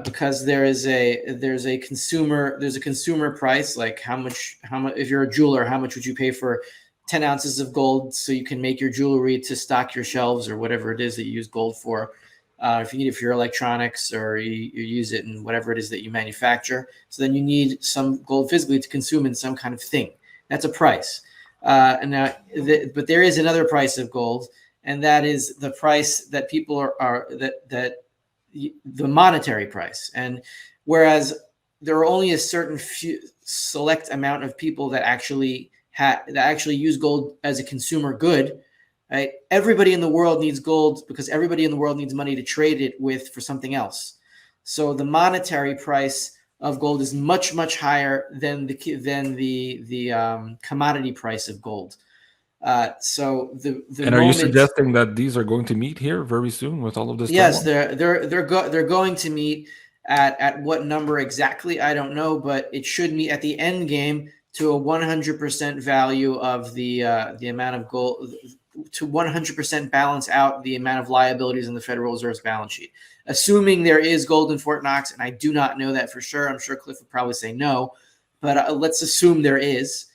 Because there's a consumer price, like how much if you're a jeweler, how much would you pay for 10 ounces of gold so you can make your jewelry to stock your shelves or whatever it is that you use gold for. If you need it for your electronics, or you use it in whatever it is that you manufacture, so then you need some gold physically to consume in some kind of thing. That's a price. But there is another price of gold, and that is the price that people are the monetary price. And whereas there are only a certain select amount of people that actually use gold as a consumer good, right? Everybody in the world needs gold because everybody in the world needs money to trade it with for something else. So the monetary price of gold is much, much higher than the commodity price of gold. So the and are you suggesting that these are going to meet here very soon with all of this? Yes, they're going to meet at what number exactly, I don't know, but it should meet at the end game to a 100% value of the amount of gold, to 100% balance out the amount of liabilities in the Federal Reserve's balance sheet, assuming there is gold in Fort Knox. And I do not know that for sure. I'm sure Clif would probably say no, but let's assume there is.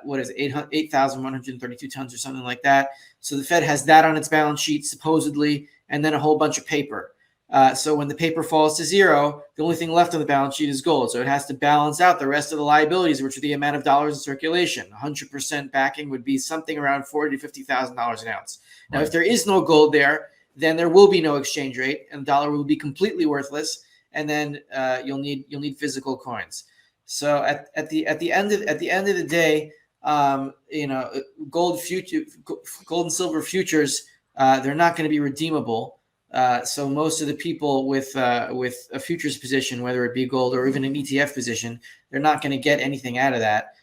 What is it, 8,132 tons or something like that. So the Fed has that on its balance sheet supposedly, and then a whole bunch of paper. So when the paper falls to zero, the only thing left on the balance sheet is gold. So it has to balance out the rest of the liabilities, which are the amount of dollars in circulation. 100% backing would be something around $40,000 to $50,000 an ounce. Now, if there is no gold there, then there will be no exchange rate, and the dollar will be completely worthless. And then you'll need physical coins. So at the end of the day, gold and silver futures, they're not going to be redeemable. So most of the people with a futures position, whether it be gold or even an ETF position, they're not going to get anything out of that,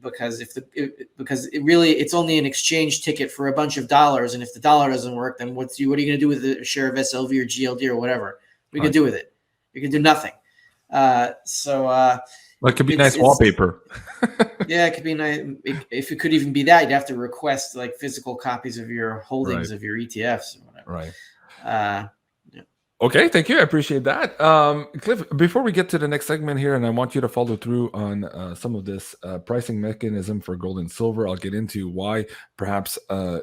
because it's only an exchange ticket for a bunch of dollars, and if the dollar doesn't work, then what are you going to do with a share of SLV or GLD or whatever? What can do with it? You can do nothing. Well, it could be nice wallpaper. Yeah, it could be nice. If it could even be that, you'd have to request like physical copies of your holdings of your ETFs or whatever. Right. Yeah. Okay, thank you. I appreciate that. Clif, before we get to the next segment here, and I want you to follow through on some of this pricing mechanism for gold and silver, I'll get into why perhaps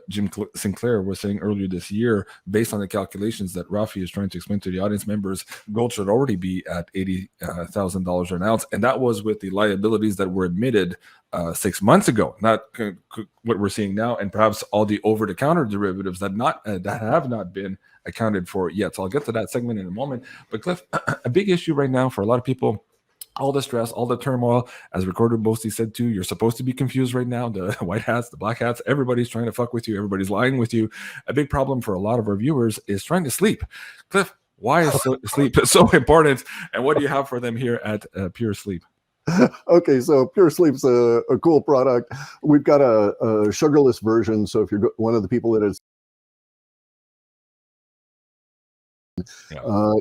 Jim Sinclair was saying earlier this year, based on the calculations that Rafi is trying to explain to the audience members, gold should already be at $80,000 an ounce. And that was with the liabilities that were admitted 6 months ago, not what we're seeing now, and perhaps all the over-the-counter derivatives that have not been accounted for yet. So I'll get to that segment in a moment. But Clif, a big issue right now for a lot of people, all the stress, all the turmoil, as Recorder Boasty said too, you're supposed to be confused right now. The white hats, the black hats, everybody's trying to fuck with you. Everybody's lying with you. A big problem for a lot of our viewers is trying to sleep. Clif, why is sleep so important? And what do you have for them here at Pure Sleep? Okay, so Pure Sleep's a cool product. We've got a sugarless version. So if you're one of the people that is,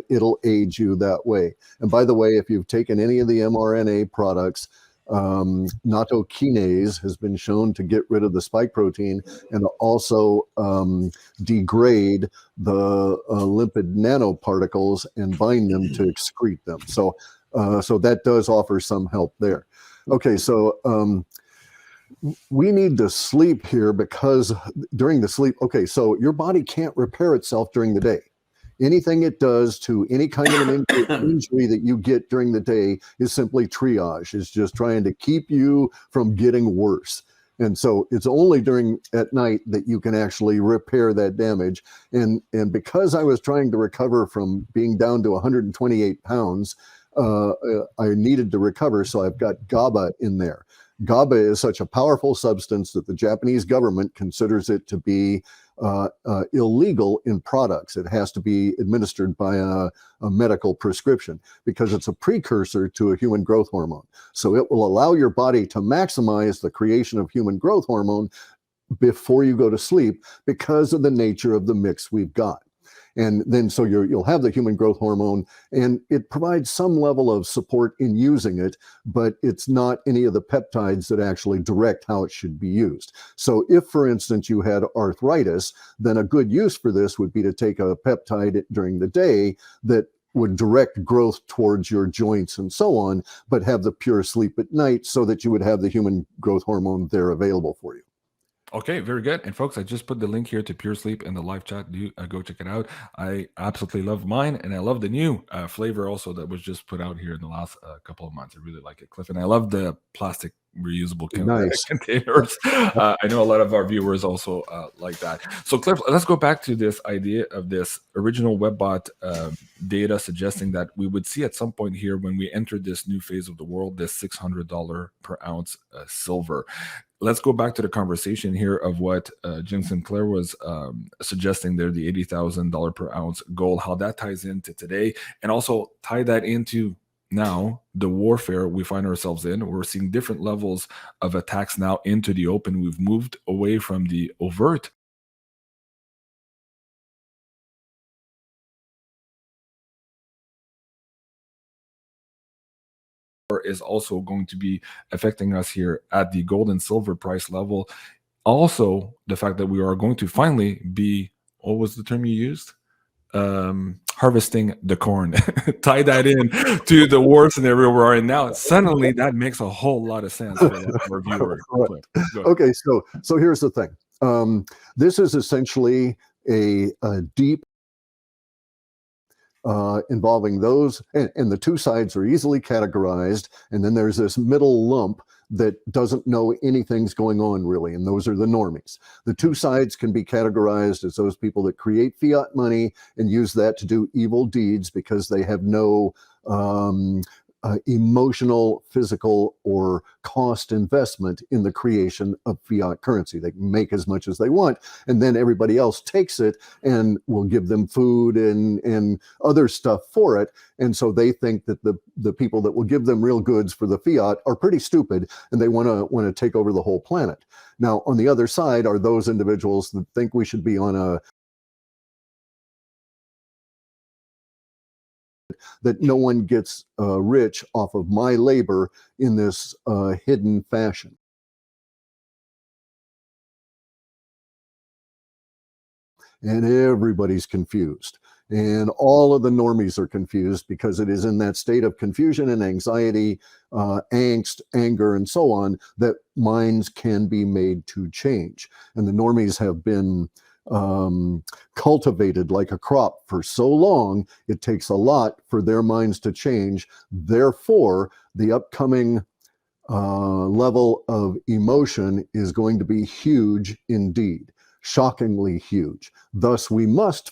it'll aid you that way. And by the way, if you've taken any of the mRNA products, natto kinase has been shown to get rid of the spike protein and also degrade the lipid nanoparticles and bind them to excrete them. So that does offer some help there. Okay, so we need to sleep here because during the sleep, okay, so your body can't repair itself during the day. Anything it does to any kind of an injury that you get during the day is simply triage. It's just trying to keep you from getting worse. And so it's only at night that you can actually repair that damage. And because I was trying to recover from being down to 128 pounds, I needed to recover. So I've got GABA in there. GABA is such a powerful substance that the Japanese government considers it to be illegal in products. It has to be administered by a medical prescription because it's a precursor to a human growth hormone. So it will allow your body to maximize the creation of human growth hormone before you go to sleep because of the nature of the mix we've got. And then so you'll have the human growth hormone, and it provides some level of support in using it, but it's not any of the peptides that actually direct how it should be used. So if, for instance, you had arthritis, then a good use for this would be to take a peptide during the day that would direct growth towards your joints and so on, but have the pure sleep at night so that you would have the human growth hormone there available for you. Okay, very good. And folks, I just put the link here to Pure Sleep in the live chat. Do go check it out. I absolutely love mine, and I love the new flavor also that was just put out here in the last couple of months. I really like it, Cliff, and I love the plastic reusable Nice. containers. I know a lot of our viewers also like that. So, Cliff, let's go back to this idea of this original WebBot data suggesting that we would see at some point here when we enter this new phase of the world, this $600 per ounce silver. Let's go back to the conversation here of what Jean Sinclair was suggesting there, the $80,000 per ounce gold, how that ties into today, and also tie that into now the warfare we find ourselves in. We're seeing different levels of attacks now into the open. We've moved away from the overt is also going to be affecting us here at the gold and silver price level. Also, the fact that we are going to finally be, what was the term you used? Harvesting the corn. Tie that in to the war scenario we're in now. Suddenly, that makes a whole lot of sense for our viewers. Okay, so here's the thing. This is essentially a deep involving those, and the two sides are easily categorized, and then there's this middle lump that doesn't know anything's going on really, and those are the normies. The two sides can be categorized as those people that create fiat money and use that to do evil deeds because they have no emotional, physical, or cost investment in the creation of fiat currency. They can make as much as they want, and then everybody else takes it and will give them food and other stuff for it. And so they think that the people that will give them real goods for the fiat are pretty stupid, and they want to take over the whole planet. Now, on the other side are those individuals that think we should be on that no one gets rich off of my labor in this hidden fashion. And everybody's confused. And all of the normies are confused because it is in that state of confusion and anxiety, angst, anger, and so on that minds can be made to change. And the normies have been cultivated like a crop for so long, it takes a lot for their minds to change. Therefore, the upcoming level of emotion is going to be huge indeed, shockingly huge. Thus, we've got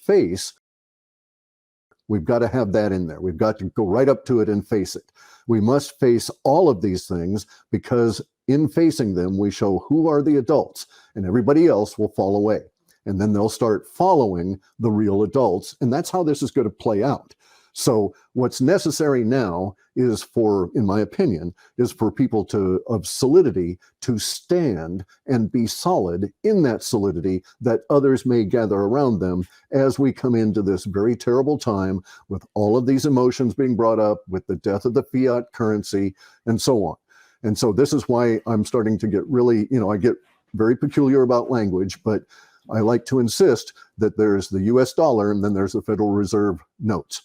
to have that in there. We've got to go right up to it and face it. We must face all of these things because in facing them, we show who are the adults, and everybody else will fall away. And then they'll start following the real adults. And that's how this is going to play out. So what's necessary now is in my opinion, is for people of solidity to stand and be solid in that solidity that others may gather around them as we come into this very terrible time with all of these emotions being brought up, with the death of the fiat currency and so on. And so this is why I'm starting to get really, I get very peculiar about language, but I like to insist that there's the US dollar and then there's the Federal Reserve notes.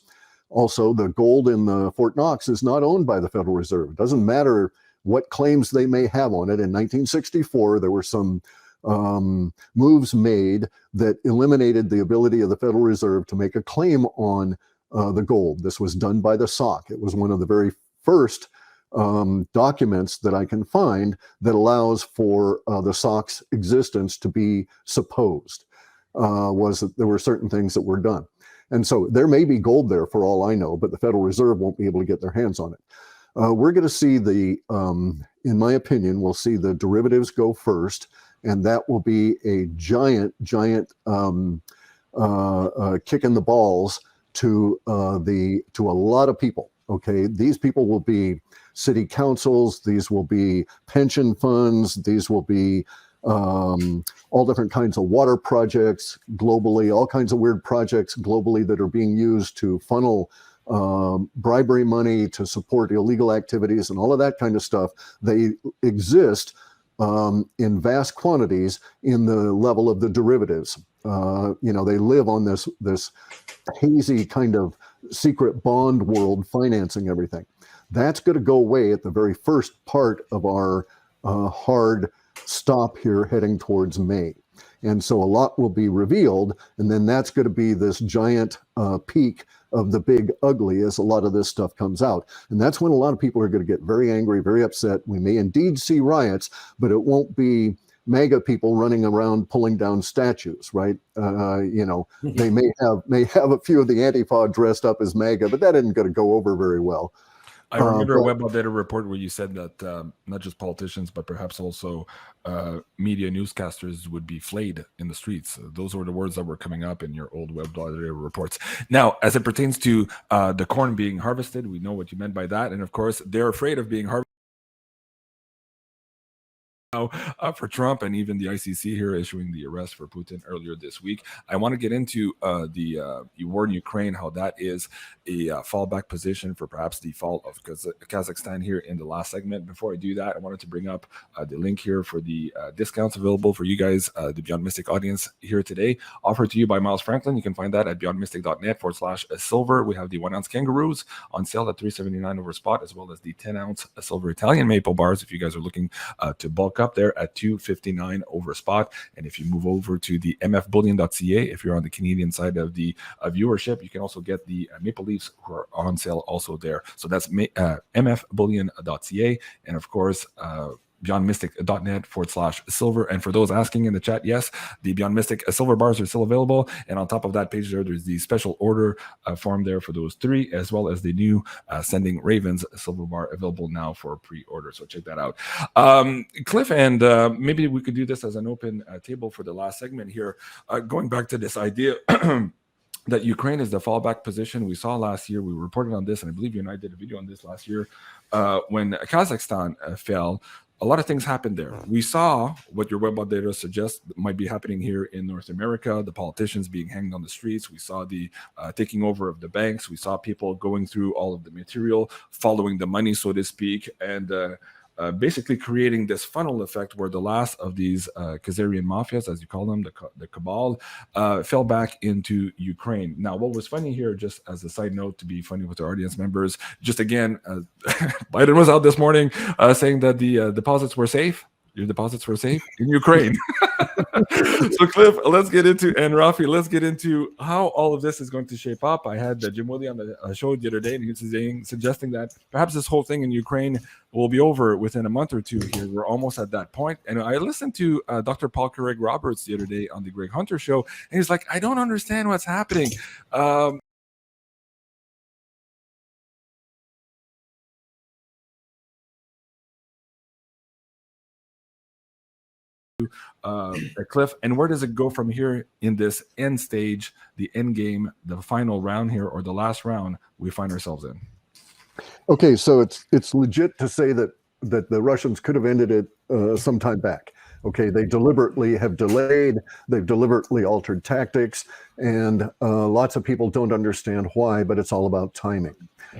Also, the gold in the Fort Knox is not owned by the Federal Reserve. It doesn't matter what claims they may have on it. In 1964, there were some moves made that eliminated the ability of the Federal Reserve to make a claim on the gold. This was done by the SOC. It was one of the very first documents that I can find that allows for the SOC's existence to be supposed. Was that there were certain things that were done. And so there may be gold there for all I know, but the Federal Reserve won't be able to get their hands on it. We're going to see the in my opinion, we'll see the derivatives go first, and that will be a giant kick in the balls to a lot of people. Okay, these people will be city councils, these will be pension funds, these will be all different kinds of water projects globally, all kinds of weird projects globally that are being used to funnel bribery money to support illegal activities and all of that kind of stuff. They exist in vast quantities in the level of the derivatives. They live on this hazy kind of secret bond world financing everything. That's going to go away at the very first part of our hard stop here heading towards May. And so a lot will be revealed, and then that's going to be this giant peak of the big ugly as a lot of this stuff comes out. And that's when a lot of people are going to get very angry, very upset. We may indeed see riots, but it won't be MAGA people running around pulling down statues, right? They may have a few of the Antifa dressed up as MAGA, but that isn't going to go over very well. I remember a Web of Data report where you said that not just politicians, but perhaps also media newscasters would be flayed in the streets. Those were the words that were coming up in your old Web of Data reports. Now, as it pertains to the corn being harvested, we know what you meant by that. And of course, they're afraid of being harvested for Trump, and even the ICC here issuing the arrest for Putin earlier this week. I want to get into the war in Ukraine, how that is a fallback position for perhaps the fall of Kazakhstan here in the last segment. Before I do that, I wanted to bring up the link here for the discounts available for you guys, the Beyond Mystic audience here today, offered to you by Miles Franklin. You can find that at beyondmystic.net/silver. We have the 1 ounce kangaroos on sale at $3.79 over spot, as well as the 10 ounce silver Italian maple bars if you guys are looking to bulk up there at $2.59 over spot. And if you move over to the mfbullion.ca, if you're on the Canadian side of the viewership, you can also get the maple leafs who are on sale also there. So that's mfbullion.ca, and of course beyondmystic.net/silver. And for those asking in the chat, yes, the Beyond Mystic silver bars are still available. And on top of that page there's the special order form there for those three, as well as the new Sending Ravens silver bar available now for pre-order. So check that out. Cliff, and maybe we could do this as an open table for the last segment here. Going back to this idea that Ukraine is the fallback position. We saw last year, we reported on this, and I believe you and I did a video on this last year, when Kazakhstan fell. A lot of things happened there. We saw what your web data suggests might be happening here in North America, the politicians being hanged on the streets. We saw the taking over of the banks. We saw people going through all of the material, following the money, so to speak, and basically creating this funnel effect where the last of these Khazarian mafias, as you call them, the cabal, fell back into Ukraine. Now, what was funny here, just as a side note to be funny with our audience members, just again, Biden was out this morning saying that the deposits were safe. Your deposits were safe in Ukraine. So Cliff, let's get into, and Rafi, let's get into how all of this is going to shape up. I had Jim Willie on the show the other day, and he was suggesting that perhaps this whole thing in Ukraine will be over within a month or two here. We're almost at that point. And I listened to Dr. Paul Craig Roberts the other day on the Greg Hunter show, and he's like, I don't understand what's happening. Cliff, and where does it go from here in this end stage, the end game, the final round here, or the last round we find ourselves in? Okay, so it's legit to say that the Russians could have ended it some time back. Okay, they deliberately have delayed, they've deliberately altered tactics, and lots of people don't understand why, but it's all about timing.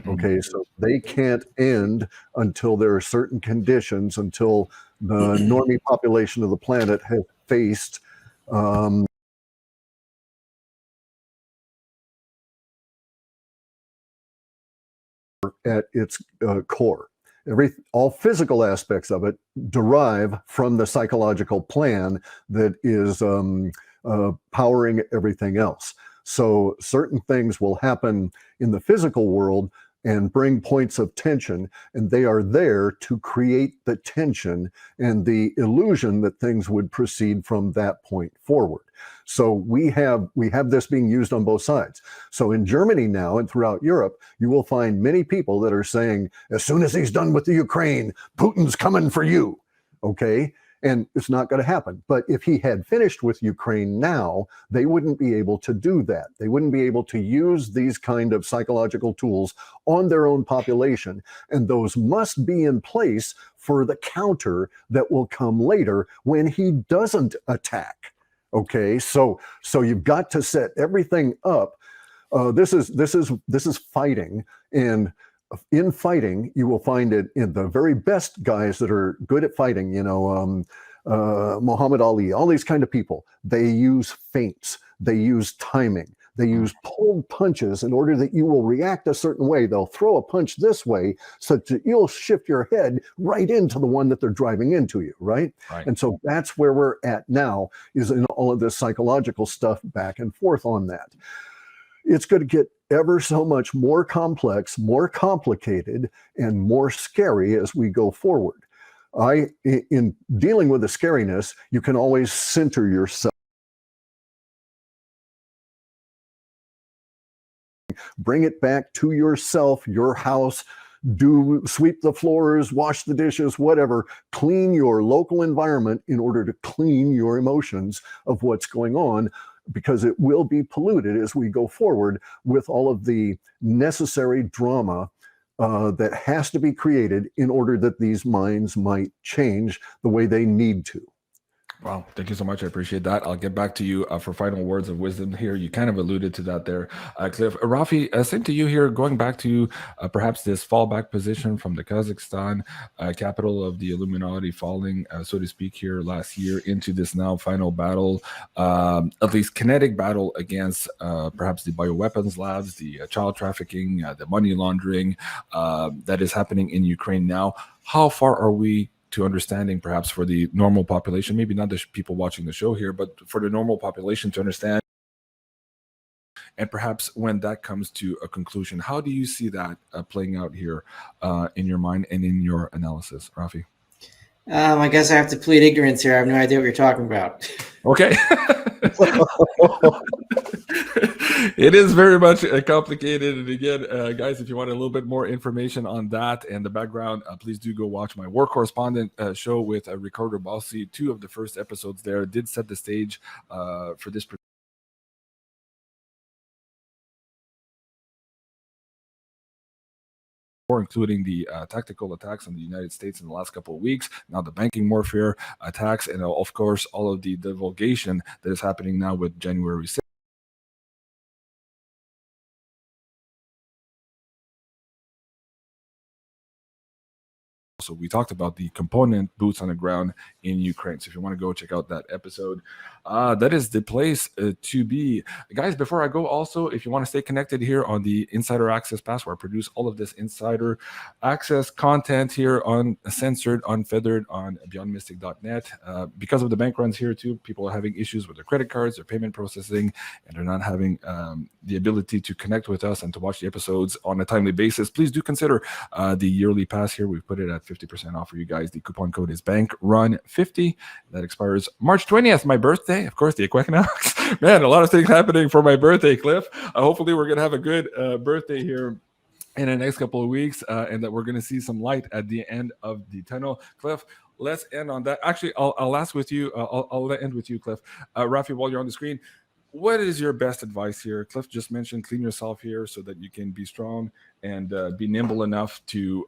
Okay, so they can't end until there are certain conditions, until the normie population of the planet has faced at its core. All physical aspects of it derive from the psychological plan that is powering everything else. So certain things will happen in the physical world and bring points of tension, and they are there to create the tension and the illusion that things would proceed from that point forward. So we have this being used on both sides. So in Germany now and throughout Europe, you will find many people that are saying, as soon as he's done with the Ukraine, Putin's coming for you. Okay. And it's not going to happen. But if he had finished with Ukraine now, they wouldn't be able to do that. They wouldn't be able to use these kind of psychological tools on their own population. And those must be in place for the counter that will come later when he doesn't attack. Okay, so you've got to set everything up. This is fighting, and in fighting, you will find it in the very best guys that are good at fighting. Muhammad Ali, all these kind of people. They use feints. They use timing. They use pulled punches in order that you will react a certain way. They'll throw a punch this way so that you'll shift your head right into the one that they're driving into you, right? And so that's where we're at now, is in all of this psychological stuff back and forth on that. It's going to get ever so much more complex, more complicated, and more scary as we go forward. In dealing with the scariness, you can always center yourself. Bring it back to yourself, your house, sweep the floors, wash the dishes, whatever. Clean your local environment in order to clean your emotions of what's going on, because it will be polluted as we go forward with all of the necessary drama that has to be created in order that these minds might change the way they need to. Wow, thank you so much. I appreciate that. I'll get back to you for final words of wisdom here. You kind of alluded to that there, Clif. Rafi, same to you here, going back to perhaps this fallback position from the Kazakhstan, capital of the Illuminati, falling, so to speak, here last year into this now final battle, at least kinetic battle against perhaps the bioweapons labs, the child trafficking, the money laundering that is happening in Ukraine now. How far are we to understanding, perhaps for the normal population, maybe not the people watching the show here, but for the normal population to understand? And perhaps when that comes to a conclusion, how do you see that playing out here in your mind and in your analysis, Rafi? I guess I have to plead ignorance here. I have no idea what you're talking about. Okay. It is very much complicated. And again, guys, if you want a little bit more information on that and the background, please do go watch my War Correspondent show with Ricardo Bossi. 2 of the first episodes there did set the stage for this, including the tactical attacks on the United States in the last couple of weeks, now the banking warfare attacks, and of course, all of the divulgation that is happening now with January 6th. So we talked about the component boots on the ground in Ukraine. So if you want to go check out that episode, that is the place to be. Guys, before I go, also, if you want to stay connected here on the Insider Access Pass, where I produce all of this Insider Access content here, uncensored, unfeathered, on BeyondMystic.net. Because of the bank runs here too, people are having issues with their credit cards, their payment processing, and they're not having the ability to connect with us and to watch the episodes on a timely basis. Please do consider the yearly pass here. We've put it at 50% off for you guys. The coupon code is BankRun50. That expires March 20th, my birthday. Of course, the equinox. Man, a lot of things happening for my birthday, Clif. Hopefully, we're going to have a good birthday here in the next couple of weeks, and that we're going to see some light at the end of the tunnel. Clif, let's end on that. Actually, I'll ask with you. I'll end with you, Clif. Rafi, while you're on the screen, what is your best advice here? Clif just mentioned clean yourself here so that you can be strong and be nimble enough to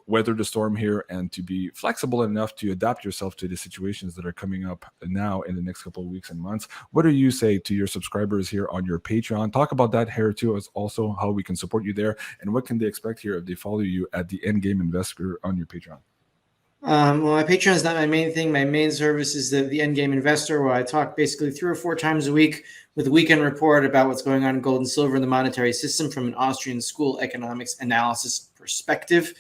weather the storm here and to be flexible enough to adapt yourself to the situations that are coming up now in the next couple of weeks and months. What do you say to your subscribers here on your Patreon? Talk about that here too, as also how we can support you there, and what can they expect here if they follow you at the Endgame Investor on your Patreon? Well, my Patreon is not my main thing. My main service is the Endgame Investor, where I talk basically 3 or 4 times a week with a weekend report about what's going on in gold and silver in the monetary system from an Austrian school economics analysis perspective.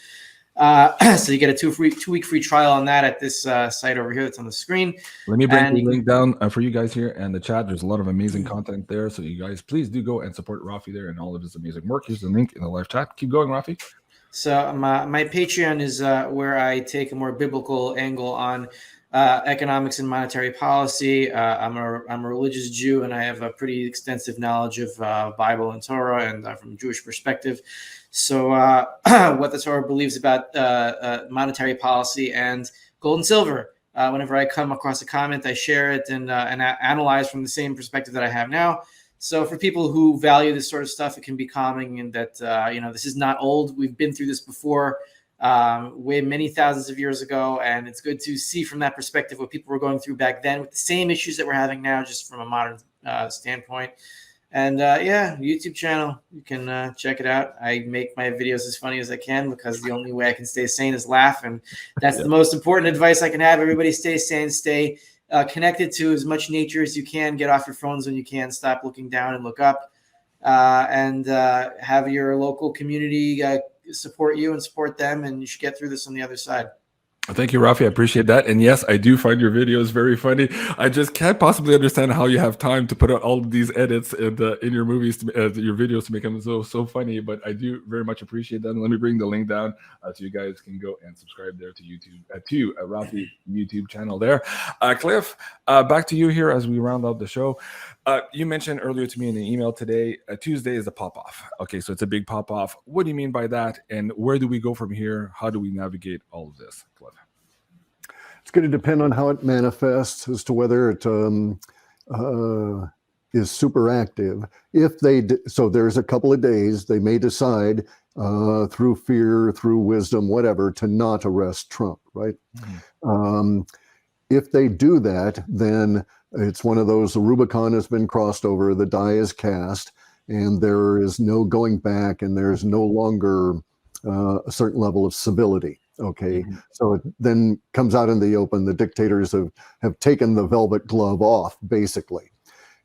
So you get a two-week free trial on that at this site over here that's on the screen. Let me bring the link down for you guys here and the chat. There's a lot of amazing content there. So you guys, please do go and support Rafi there and all of his amazing work. Here's the link in the live chat. Keep going, Rafi. So my Patreon is where I take a more biblical angle on economics and monetary policy. I'm a religious Jew, and I have a pretty extensive knowledge of Bible and Torah, and from a Jewish perspective. So what the Torah believes about monetary policy and gold and silver. Whenever I come across a comment, I share it and analyze from the same perspective that I have now. So for people who value this sort of stuff, it can be calming, and that this is not old. We've been through this before, way many thousands of years ago, and it's good to see from that perspective what people were going through back then with the same issues that we're having now, just from a modern standpoint. And YouTube channel, you can check it out. I make my videos as funny as I can, because the only way I can stay sane is laugh, and that's the most important advice I can have. Everybody stay sane, stay connected to as much nature as you can. Get off your phones when you can. Stop looking down and look up, and have your local community support you and support them, and you should get through this on the other side. Thank you, Rafi. I appreciate that. And yes, I do find your videos very funny. I just can't possibly understand how you have time to put out all of these edits in your movies, your videos, to make them so funny. But I do very much appreciate that. And let me bring the link down so you guys can go and subscribe there to YouTube, to Rafi YouTube channel there. Clif, back to you here as we round out the show. You mentioned earlier to me in the email today, Tuesday is a pop-off. Okay, so it's a big pop-off. What do you mean by that? And where do we go from here? How do we navigate all of this, Clif? It's going to depend on how it manifests as to whether it is super active. If they so there's a couple of days they may decide through fear, through wisdom, whatever, to not arrest Trump, right? Mm-hmm. If they do that, then it's one of those, the Rubicon has been crossed over, the die is cast, and there is no going back, and there's no longer a certain level of civility. Okay, mm-hmm. So it then comes out in the open. The dictators have taken the velvet glove off, basically.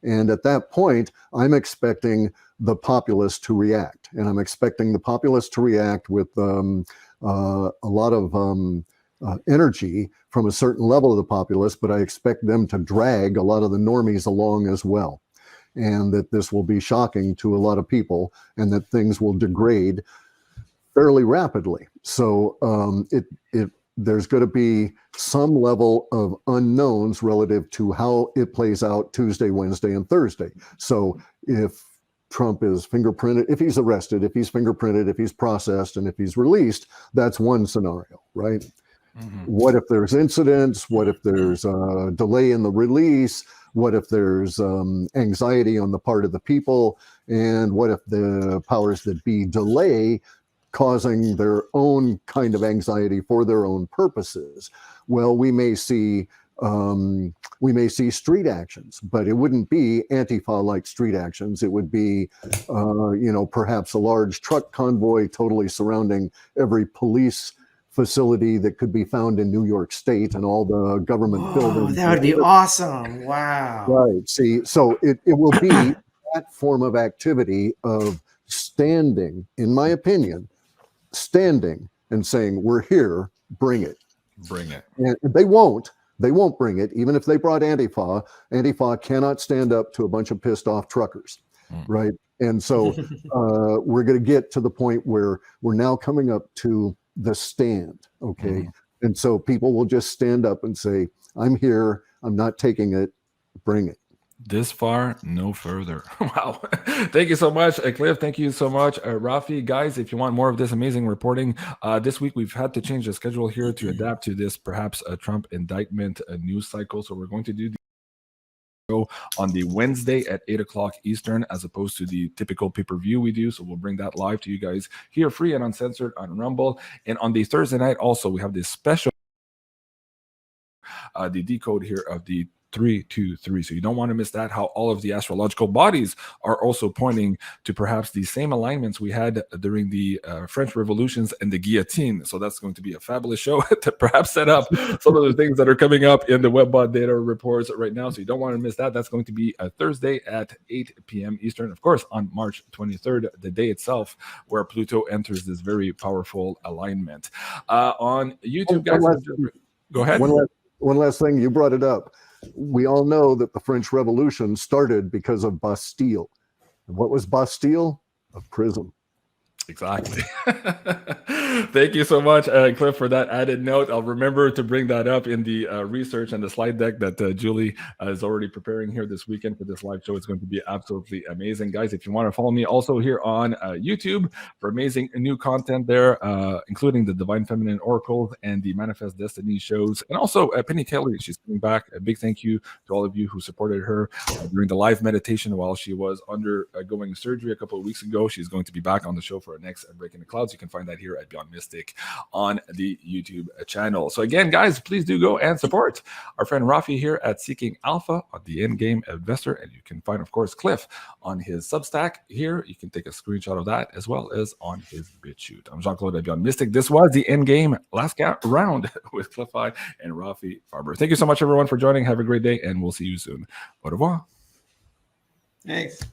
And at that point, I'm expecting the populace to react. And I'm expecting the populace to react with a lot of energy from a certain level of the populace, but I expect them to drag a lot of the normies along as well. And that this will be shocking to a lot of people, and that things will degrade fairly rapidly. So there's going to be some level of unknowns relative to how it plays out Tuesday, Wednesday, and Thursday. So if Trump is fingerprinted, if he's arrested, if he's fingerprinted, if he's processed, and if he's released, that's one scenario, right? Mm-hmm. What if there's incidents? What if there's a delay in the release? What if there's anxiety on the part of the people? And what if the powers that be delay, causing their own kind of anxiety for their own purposes? Well, we may see street actions, but it wouldn't be Antifa-like street actions. It would be, perhaps a large truck convoy totally surrounding every police facility that could be found in New York State and all the government buildings. That would be awesome. Wow. Right. See, so it will be that form of activity of standing, in my opinion, standing and saying, we're here, bring it. Bring it. And they won't bring it. Even if they brought Antifa cannot stand up to a bunch of pissed off truckers. Right. And so we're going to get to the point where we're now coming up to the stand. Okay. And so people will just stand up and say, I'm here. I'm not taking it. Bring it. This far, no further. Wow. Thank you so much, Clif. Thank you so much, Rafi. Guys, if you want more of this amazing reporting, this week we've had to change the schedule here to adapt to this, perhaps a Trump indictment news cycle. So we're going to do the show on the Wednesday at 8 o'clock Eastern, as opposed to the typical pay-per-view we do. So we'll bring that live to you guys here, free and uncensored on Rumble. And on the Thursday night, also, we have this special the decode here of the 323. So you don't want to miss that, how all of the astrological bodies are also pointing to perhaps the same alignments we had during the French revolutions and the guillotine. So that's going to be a fabulous show to perhaps set up some of the things that are coming up in the WebBot data reports right now. So you don't want to miss that. That's going to be a Thursday at 8 p.m. Eastern, of course, on March 23rd, the day itself, where Pluto enters this very powerful alignment. On YouTube, guys, go ahead. One last thing, you brought it up. We all know that the French Revolution started because of Bastille. And what was Bastille? A prison. Exactly. Thank you so much, Clif, for that added note. I'll remember to bring that up in the research and the slide deck that Julie is already preparing here this weekend for this live show. It's going to be absolutely amazing. Guys, if you want to follow me also here on YouTube for amazing new content there, including the Divine Feminine Oracles and the Manifest Destiny shows. And also Penny Taylor, she's coming back. A big thank you to all of you who supported her during the live meditation while she was undergoing surgery a couple of weeks ago. She's going to be back on the show for our next Breaking the Clouds. You can find that here at Beyond Mystic on the YouTube channel. So again, guys, please do go and support our friend Rafi here at Seeking Alpha on the Endgame Investor. And you can find, of course, Clif on his Substack here. You can take a screenshot of that as well as on his BitChute. I'm Jean Claude at Beyond Mystic. This was the Endgame last round with Clif and Rafi Farber. Thank you so much, everyone, for joining. Have a great day, and we'll see you soon. Au revoir. Thanks.